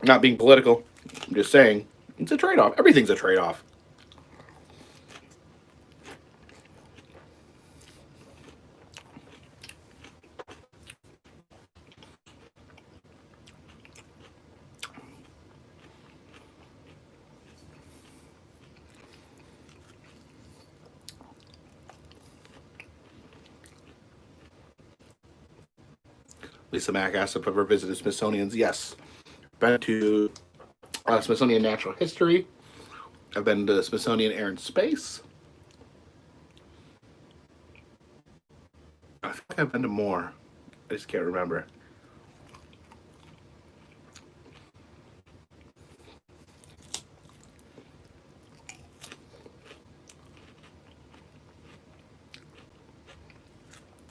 Speaker 1: Not being political, I'm just saying, it's a trade-off. Everything's a trade-off. Lisa Mack asked if I've ever visited Smithsonian's. Yes. Been to Smithsonian Natural History. I've been to Smithsonian Air and Space. I think I've been to more. I just can't remember.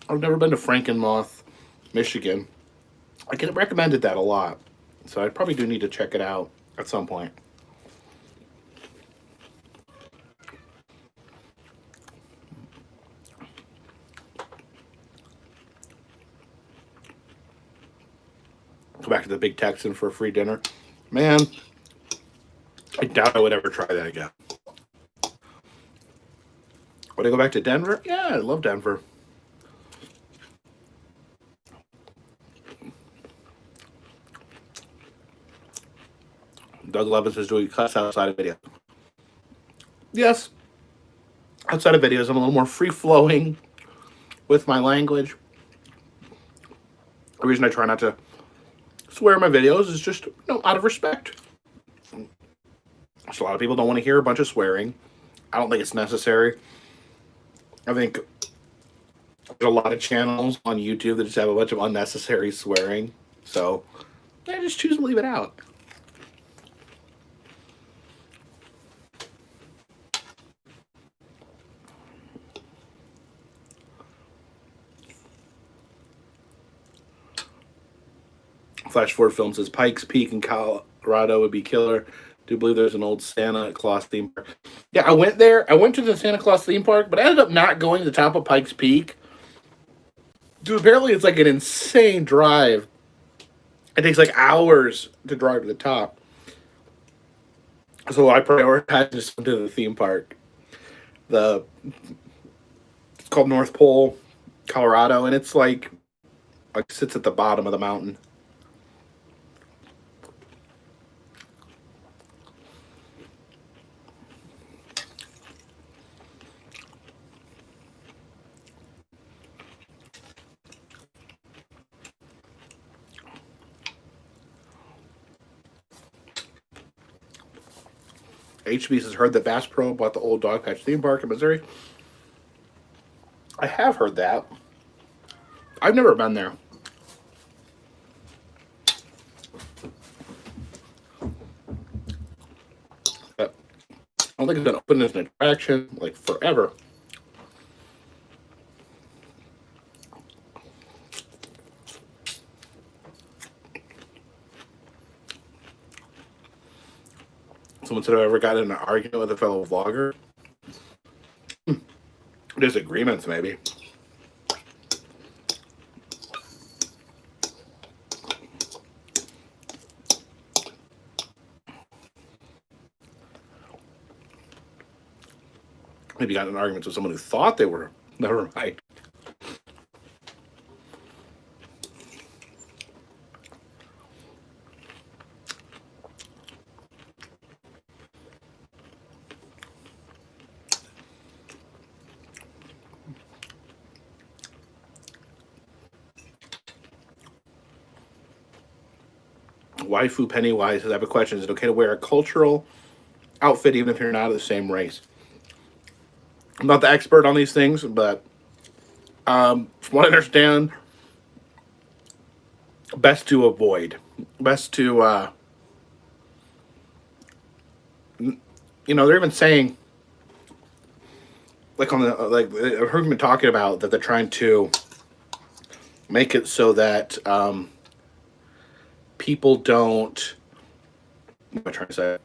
Speaker 1: I've never been to Frankenmuth Michigan. I get recommended that a lot, so I probably do need to check it out at some point. Go back to the Big Texan for a free dinner. Man, I doubt I would ever try that again. Would I go back to Denver? Yeah, I love Denver. Doug Levis is doing cuts outside of video. Yes, outside of videos, I'm a little more free-flowing with my language. The reason I try not to swear in my videos is just, out of respect. So a lot of people don't want to hear a bunch of swearing. I don't think it's necessary. I think there's a lot of channels on YouTube that just have a bunch of unnecessary swearing. So I just choose to leave it out. Flash Forward Film says Pikes Peak in Colorado would be killer. Do believe there's an old Santa Claus theme park. Yeah, I went there. I went to the Santa Claus theme park, but I ended up not going to the top of Pikes Peak. Dude, apparently it's like an insane drive. It takes like hours to drive to the top. So I prioritized just to the theme park. It's called North Pole, Colorado, and it's like sits at the bottom of the mountain. HB has heard that Bass Pro bought the old Dogpatch theme park in Missouri. I have heard that. I've never been there. But I don't think it's been open as an attraction like forever. Someone said, I've ever gotten in an argument with a fellow vlogger. Disagreements, maybe. Maybe got in an argument with someone who thought they were. Never mind. Waifu Pennywise says, I have a question. Is it okay to wear a cultural outfit even if you're not of the same race? I'm not the expert on these things, but from what I understand, best to avoid. Best to, they're even saying, like I've heard them talking about that they're trying to make it so that people don't, what am I trying to say?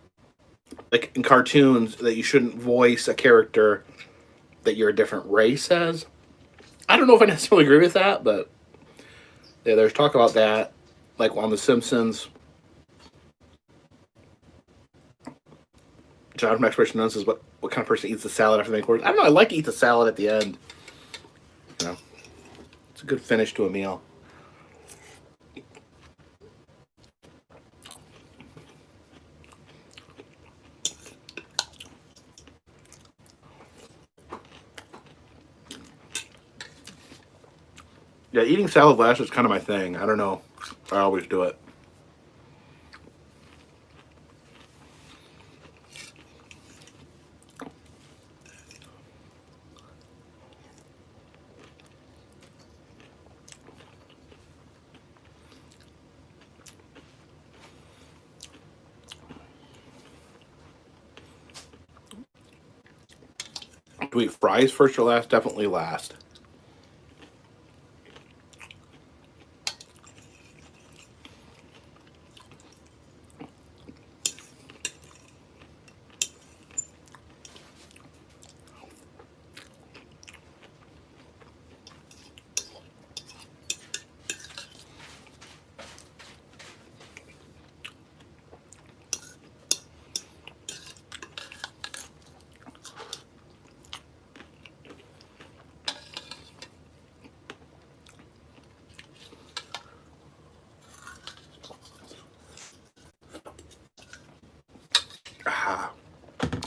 Speaker 1: Like in cartoons, that you shouldn't voice a character that you're a different race as. I don't know if I necessarily agree with that, but yeah, there's talk about that, like on The Simpsons. John from Exploration Known says, what kind of person eats the salad after the main course? I don't know. I like to eat the salad at the end. It's a good finish to a meal. Yeah, eating salad last is kind of my thing. I don't know. I always do it. Do we eat fries first or last? Definitely last.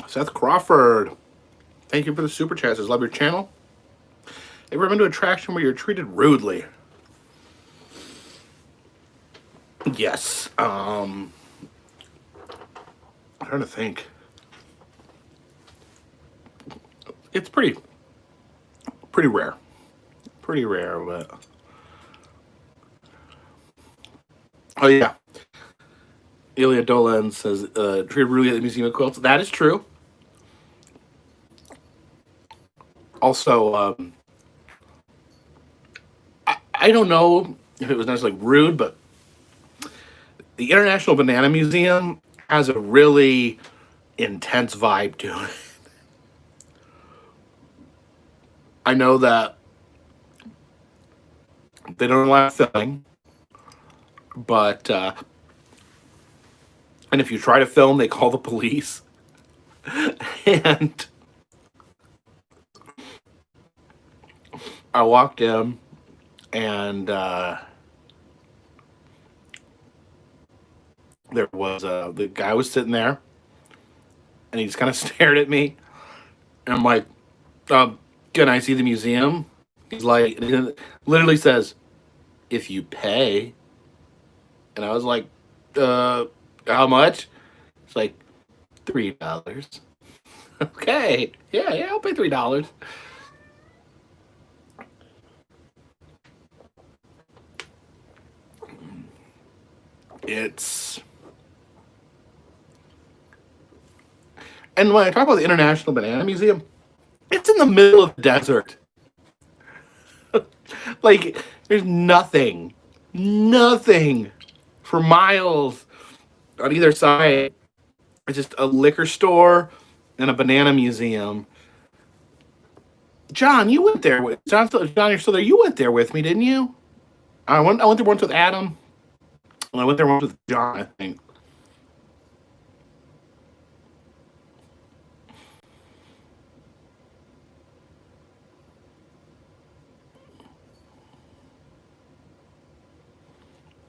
Speaker 1: Seth Crawford, thank you for the super chat. Says, love your channel. Ever been to an attraction where you're treated rudely? Yes. I'm trying to think. It's pretty rare. Pretty rare, but oh yeah. Ilya Dolan says, treated rudely at the Museum of Quilts. That is true. Also, I don't know if it was necessarily rude, but the International Banana Museum has a really intense vibe to it. I know that they don't allow filming, but and if you try to film, they call the police. And I walked in, and there was the guy was sitting there, and he just kind of stared at me, and I'm like, "Can I see the museum?" He's like, and he literally says, "If you pay," and I was like, how much?" It's like $3. Okay, yeah, I'll pay $3. It's And when I talk about the International Banana Museum, it's in the middle of the desert. Like, there's nothing for miles on either side. It's just a liquor store and a banana museum. John, you went there with John. John, you're still there. You went there with me, didn't you? I went there once with Adam, and I went there once with John, I think.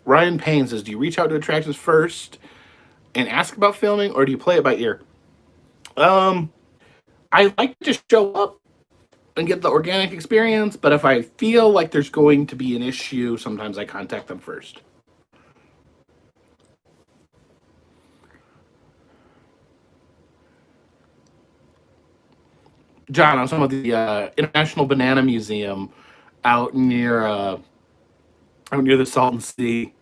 Speaker 1: Ryan Payne says, "Do you reach out to attractions first and ask about filming, or do you play it by ear?" I like to show up and get the organic experience, but if I feel like there's going to be an issue, sometimes I contact them first. John, I'm talking about the International Banana Museum out near the Salton Sea.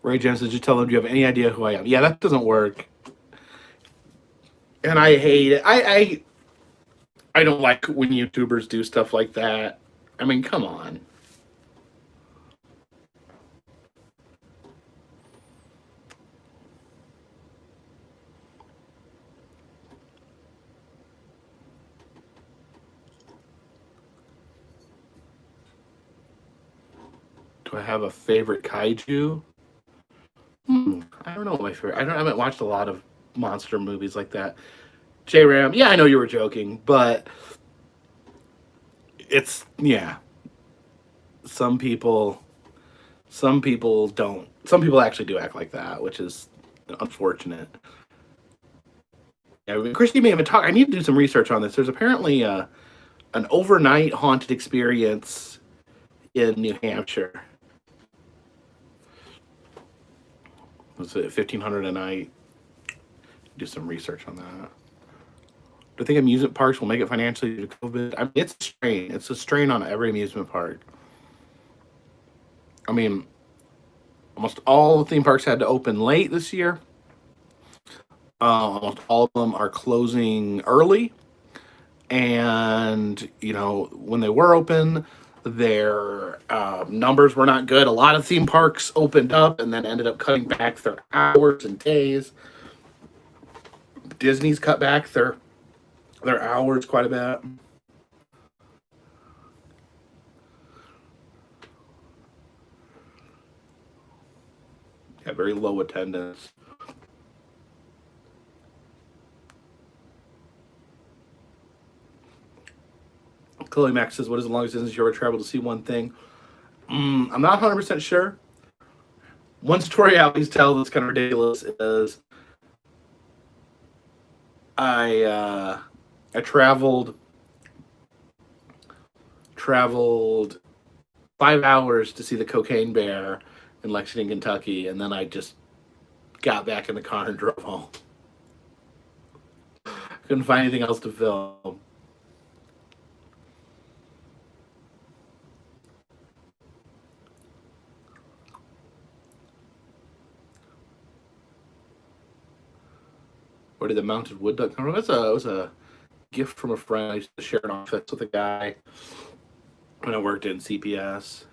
Speaker 1: Ray James says, "You tell them, do you have any idea who I am?" Yeah, that doesn't work, and I hate it. I don't like when YouTubers do stuff like that. I mean, come on. Do I have a favorite kaiju? I don't know what my favorite. I haven't watched a lot of monster movies like that. J Ram, yeah, I know you were joking, but it's yeah. Some people, some people don't. Some people actually do act like that, which is unfortunate. Yeah, Christy may have talked. I need to do some research on this. There's apparently an overnight haunted experience in New Hampshire. Was it 1,500 a night? Do some research on that. Do you think amusement parks will make it financially due to COVID? I mean, it's a strain. It's a strain on every amusement park. I mean, almost all the theme parks had to open late this year. Almost all of them are closing early. And, when they were open, their numbers were not good. A lot of theme parks opened up and then ended up cutting back their hours and days. Disney's cut back their hours quite a bit. Yeah, very low attendance. Chloe Max says, "What is the longest distance you ever traveled to see one thing?" I'm not 100% sure. One story I always tell that's kind of ridiculous is I traveled 5 hours to see the Cocaine Bear in Lexington, Kentucky, and then I just got back in the car and drove home. Couldn't find anything else to film. Where did the mounted wood duck come from? It was a gift from a friend. I used to share an office with a guy when I worked in CPS.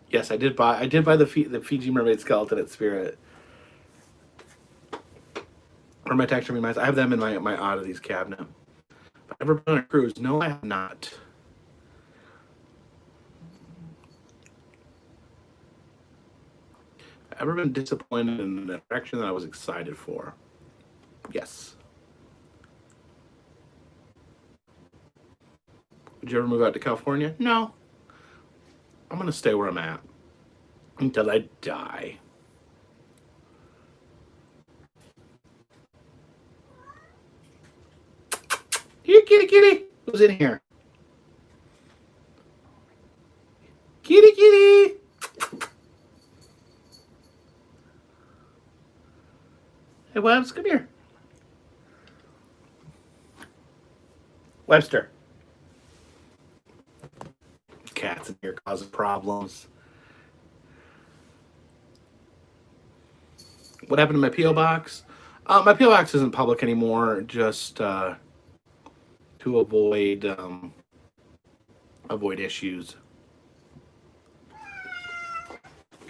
Speaker 1: Yes, I did buy. I did buy the Fiji mermaid skeleton at Spirit. Or my texture reminds. I have them in my oddities cabinet. Have I ever been on a cruise? No, I have not. Have I ever been disappointed in an attraction that I was excited for? Yes. Would you ever move out to California? No. I'm gonna stay where I'm at until I die. Here, kitty, kitty. Who's in here? Kitty, kitty. Hey, Webs, come here. Webster. Cats in here causing problems. What happened to my P.O. box? My P.O. box isn't public anymore, just to avoid avoid issues.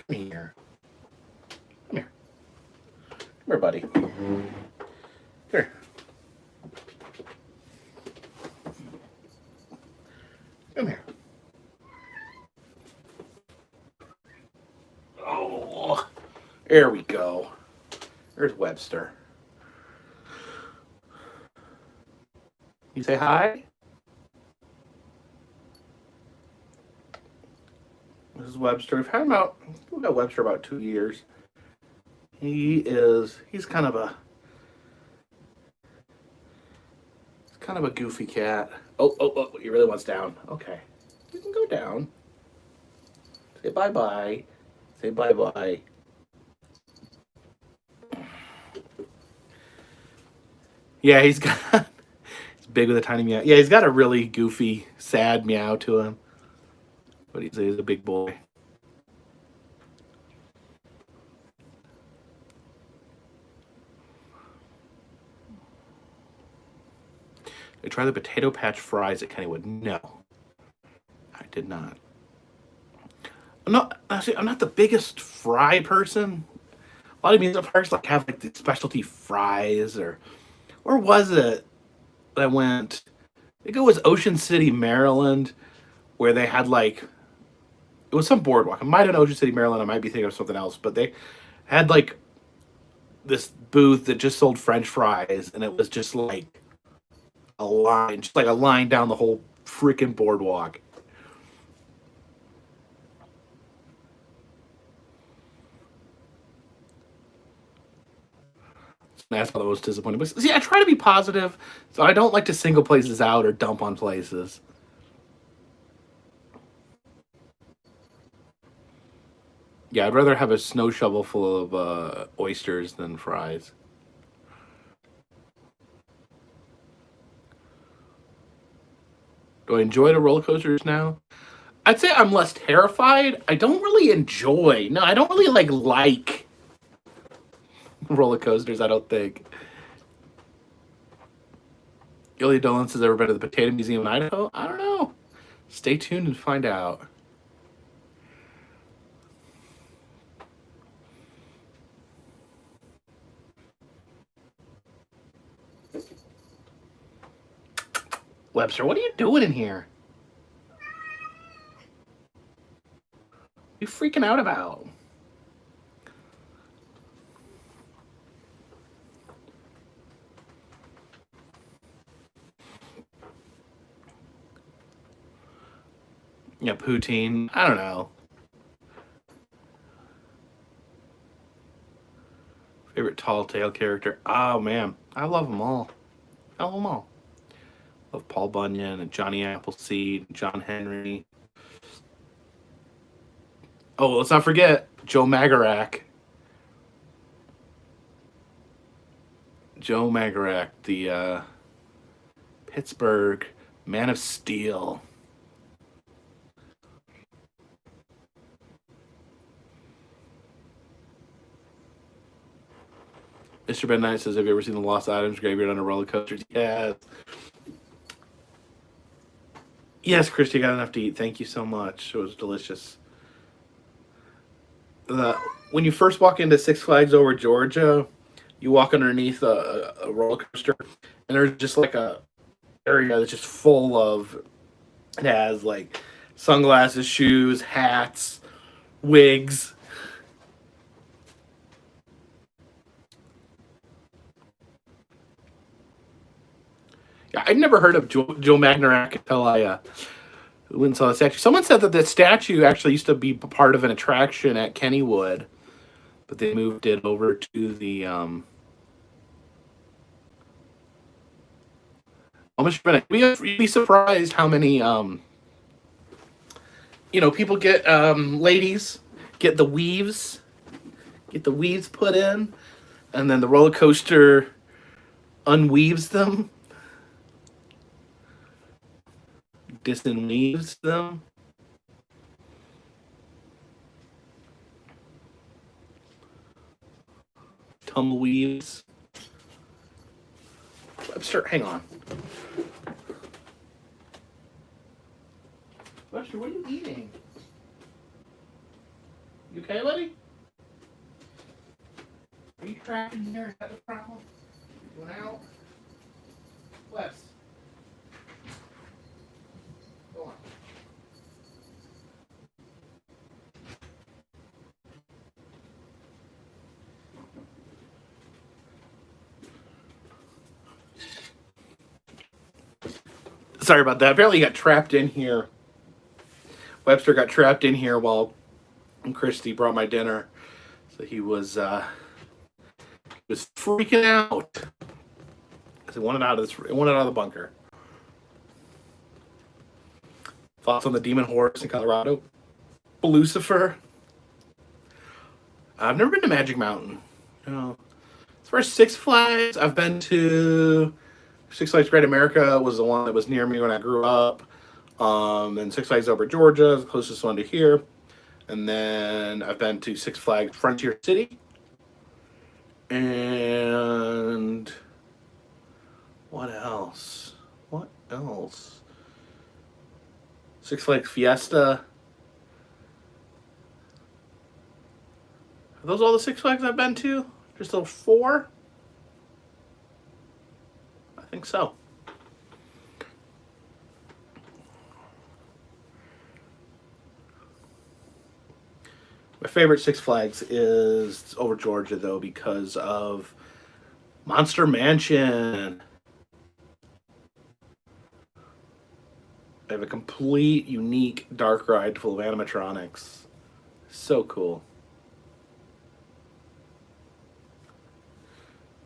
Speaker 1: Come here. Come here. Come here, buddy. Here. Come here. Oh, there we go. There's Webster. You say hi? This is Webster. We've got Webster about 2 years. He's kind of a goofy cat. Oh, he really wants down. Okay. You can go down. Say bye-bye. Say bye-bye. Yeah, he's big with a tiny meow. Yeah, he's got a really goofy, sad meow to him. But he's a big boy. I tried the potato patch fries at Kennywood. No, I did not. I'm not the biggest fry person. A lot of amusement parks have the specialty fries, or was it that went? I think it was Ocean City, Maryland, where they had it was some boardwalk. It might have been Ocean City, Maryland. I might be thinking of something else, but they had this booth that just sold French fries, and it was just a line, just like a line down the whole freaking boardwalk. That's what I was disappointed. But see, I try to be positive, so I don't like to single places out or dump on places. Yeah, I'd rather have a snow shovel full of oysters than fries. Do I enjoy the roller coasters now? I'd say I'm less terrified. I don't really enjoy. No, I don't really like roller coasters, I don't think. Gilly Dolan's has ever been to the Potato Museum in Idaho? I don't know. Stay tuned and find out. Webster, what are you doing in here? What are you freaking out about? Yeah, poutine. I don't know. Favorite tall tale character? Oh man, I love them all. I love them all. Love Paul Bunyan and Johnny Appleseed, John Henry. Oh, let's not forget Joe Magarac. Joe Magarac, the Pittsburgh Man of Steel. Mr. Ben Knight says, have you ever seen the Lost Items graveyard on a roller coaster? Yes. Yes, Christy, got enough to eat. Thank you so much. It was delicious. When you first walk into Six Flags Over Georgia, you walk underneath a roller coaster, and there's just like a area that's just full of. It has like sunglasses, shoes, hats, wigs. Yeah, I'd never heard of Joe Magarac until I went and saw the statue. Someone said that the statue actually used to be part of an attraction at Kennywood, but they moved it over to the. You'd be surprised how many people get ladies get the weaves put in, and then the roller coaster unweaves them, disinweaves them. Tumbleweaves. Webster, hang on. Webster, what are you eating? You okay, buddy? Are you trapped in here? Is that the problem? You went out? Wes. Go on. Sorry about that. Apparently he got trapped in here. Webster got trapped in here while Christy brought my dinner. So he was freaking out. Because he wanted out of the bunker. Thoughts on the Demon Horse in Colorado? Lucifer. I've never been to Magic Mountain. No. As far as Six Flags, I've been to Six Flags Great America was the one that was near me when I grew up. And Six Flags Over Georgia is the closest one to here. And then I've been to Six Flags Frontier City. And what else? Six Flags Fiesta. Are those all the Six Flags I've been to? Just those 4? I think so. My favorite Six Flags is over Georgia, though, because of Monster Mansion. They have a complete, unique dark ride full of animatronics. So cool.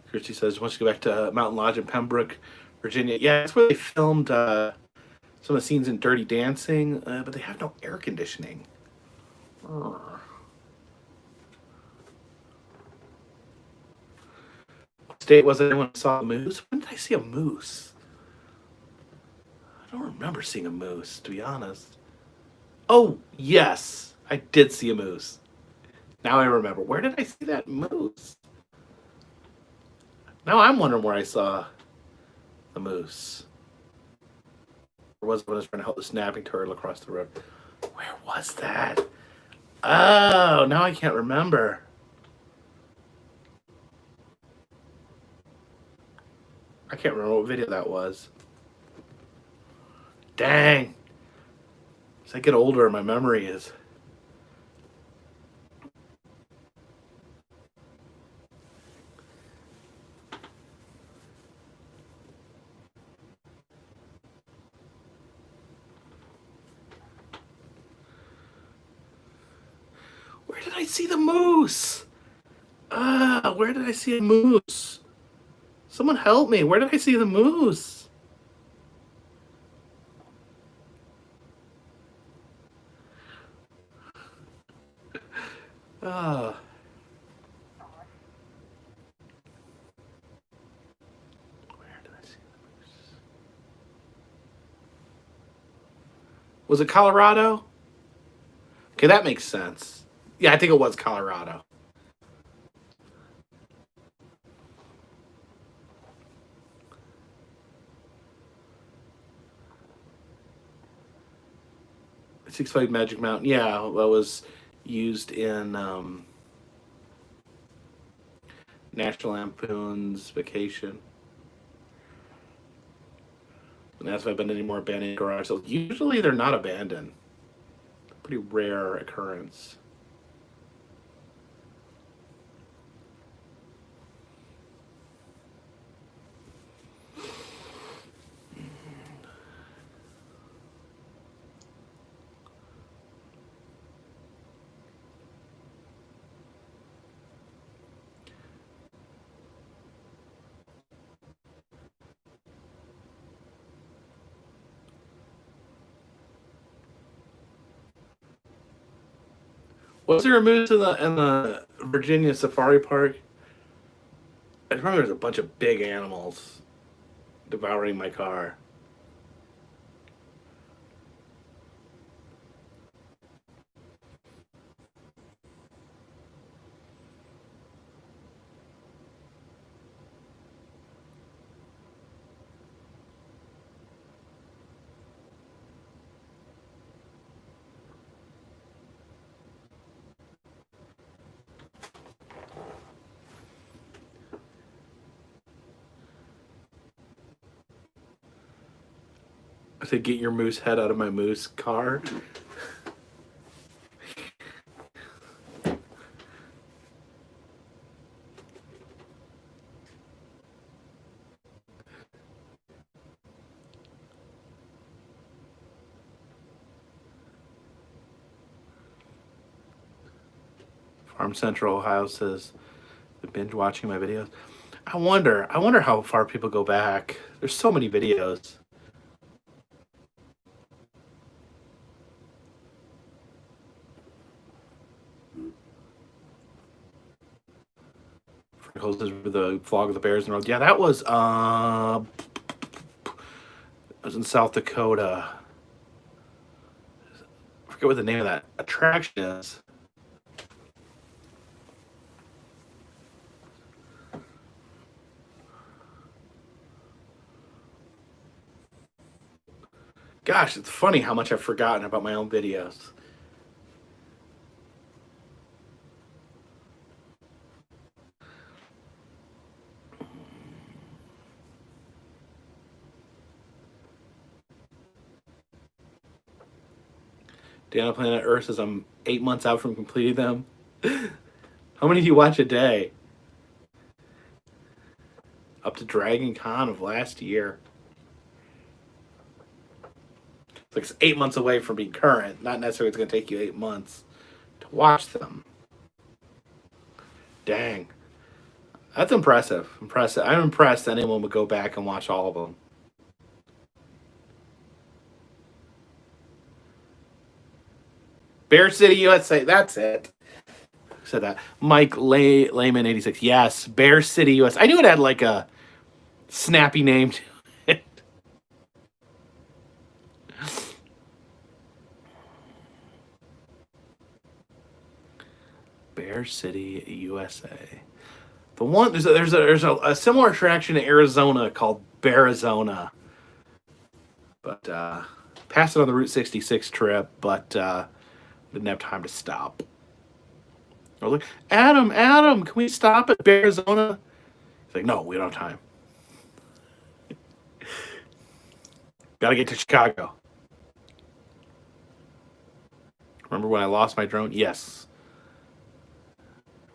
Speaker 1: Christy says, wants to go back to Mountain Lodge in Pembroke, Virginia. Yeah, that's where they filmed some of the scenes in Dirty Dancing, but they have no air conditioning. What state was it when I saw a moose? When did I see a moose? I don't remember seeing a moose, to be honest. Oh, yes, I did see a moose. Now I remember. Where did I see that moose? Now I'm wondering where I saw the moose. Or was it when I was trying to help the snapping turtle across the road? Where was that? Oh, now I can't remember. I can't remember what video that was. Dang. As I get older, my memory is. Where did I see the moose? Where did I see a moose? Someone help me. Where did I see the moose? Ah. Where did I see the moose? Was it Colorado? Okay, that makes sense. Yeah, I think it was Colorado. Six Flags Magic Mountain. Yeah, that was used in National Lampoon's Vacation. And asked if I've been to any more abandoned garage sales. Usually they're not abandoned. Pretty rare occurrence. Was there a moose in the Virginia Safari Park? I remember there's a bunch of big animals devouring my car. I said, get your moose head out of my moose car. Farm Central Ohio says, binge watching my videos. I wonder how far people go back. There's so many videos. The Flog of the Bears in the Road. Yeah, that was in South Dakota. I forget what the name of that attraction is. Gosh, it's funny how much I've forgotten about my own videos. Dan on Planet Earth says I'm 8 months out from completing them. How many do you watch a day? Up to Dragon Con of last year. It's like it's 8 months away from being current. Not necessarily it's going to take you 8 months to watch them. Dang. That's impressive. I'm impressed anyone would go back and watch all of them. Bear City, USA. That's it. Who said that? Mike Layman 86. Yes, Bear City, USA. I knew it had like a snappy name to it. Bear City, USA. The one there's a similar attraction in Arizona called Bearizona, but passed it on the Route 66 trip, but didn't have time to stop. I was like, Adam, can we stop at Bearizona? He's like, no, we don't have time. Gotta get to Chicago. Remember when I lost my drone? Yes.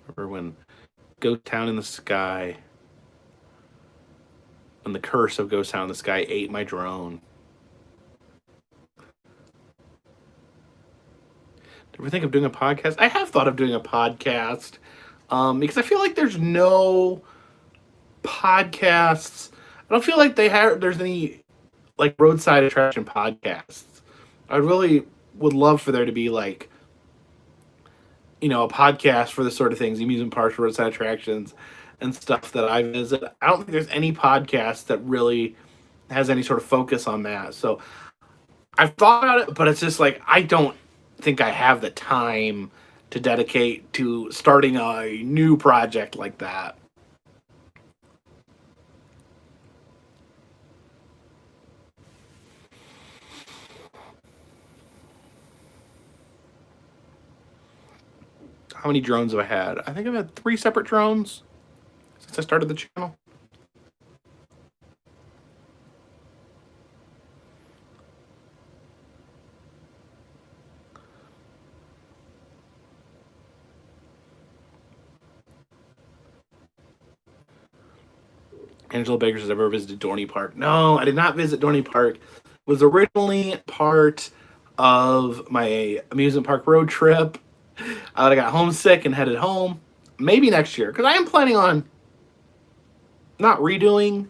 Speaker 1: Remember when Ghost Town in the Sky, when the curse of Ghost Town in the Sky ate my drone. Ever think of doing a podcast? I have thought of doing a podcast because I feel like there's no podcasts. I don't feel like there's any like roadside attraction podcasts. I really would love for there to be like, you know, a podcast for the sort of things, amusement parks, roadside attractions, and stuff that I visit. I don't think there's any podcast that really has any sort of focus on that. So I've thought about it, but it's just like I don't think I have the time to dedicate to starting a new project like that. How many drones have I had? I think I've had 3 separate drones since I started the channel. Angela Baker says, I've ever visited Dorney Park. No, I did not visit Dorney Park. It was originally part of my amusement park road trip. I got homesick and headed home. Maybe next year, because I am planning on not redoing,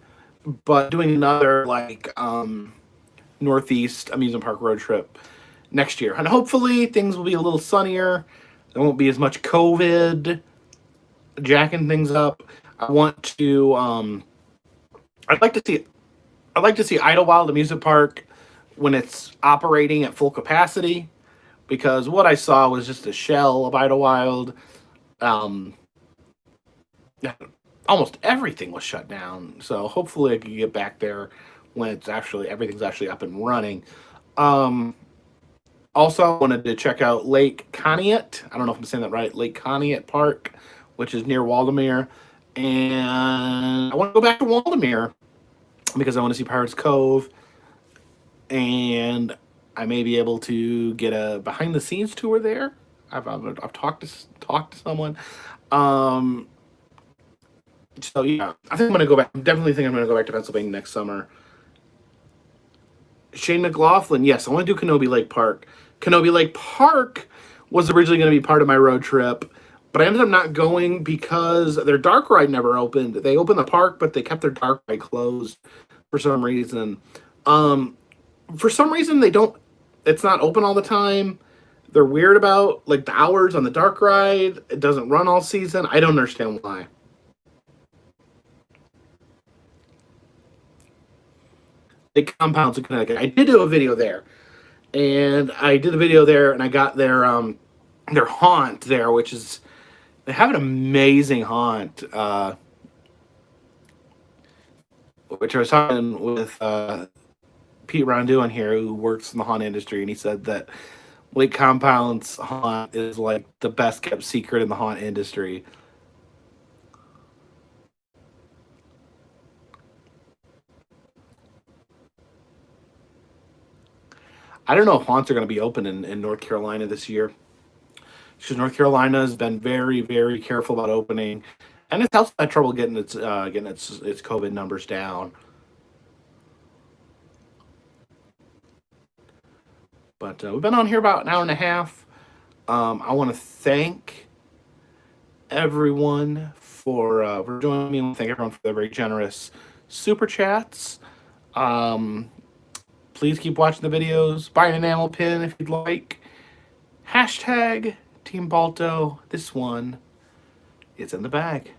Speaker 1: but doing another like Northeast amusement park road trip next year. And hopefully things will be a little sunnier. There won't be as much COVID jacking things up. I want to I'd like to see Idlewild Amusement Park when it's operating at full capacity, because what I saw was just a shell of Idlewild. Almost everything was shut down, so hopefully I can get back there when it's everything's actually up and running. Also, wanted to check out Lake Conneaut. I don't know if I'm saying that right. Lake Conneaut Park, which is near Waldameer. And I want to go back to Waldameer because I want to see Pirates Cove. And I may be able to get a behind-the-scenes tour there. I've talked to someone. So, yeah, I think I'm going to go back. I definitely think I'm going to go back to Pennsylvania next summer. Shane McLaughlin, yes, I want to do Kenobi Lake Park. Kenobi Lake Park was originally going to be part of my road trip, but I ended up not going because their dark ride never opened. They opened the park, but they kept their dark ride closed for some reason. For some reason, it's not open all the time. They're weird about like the hours on the dark ride. It doesn't run all season. I don't understand why. Lake Compounds in Connecticut. I did do a video there, and I got their haunt there, which is they have an amazing haunt. Which I was talking with Pete Rondeau on here, who works in the haunt industry, and he said that Lake Compound's haunt is like the best kept secret in the haunt industry. I don't know if haunts are going to be open in North Carolina this year, because North Carolina has been very, very careful about opening, and it's also had trouble getting its COVID numbers down. But we've been on here about an hour and a half. I want to thank everyone for joining me. I want to thank everyone for their very generous super chats. Please keep watching the videos. Buy an enamel pin if you'd like. Hashtag Team Balto. This one is in the bag.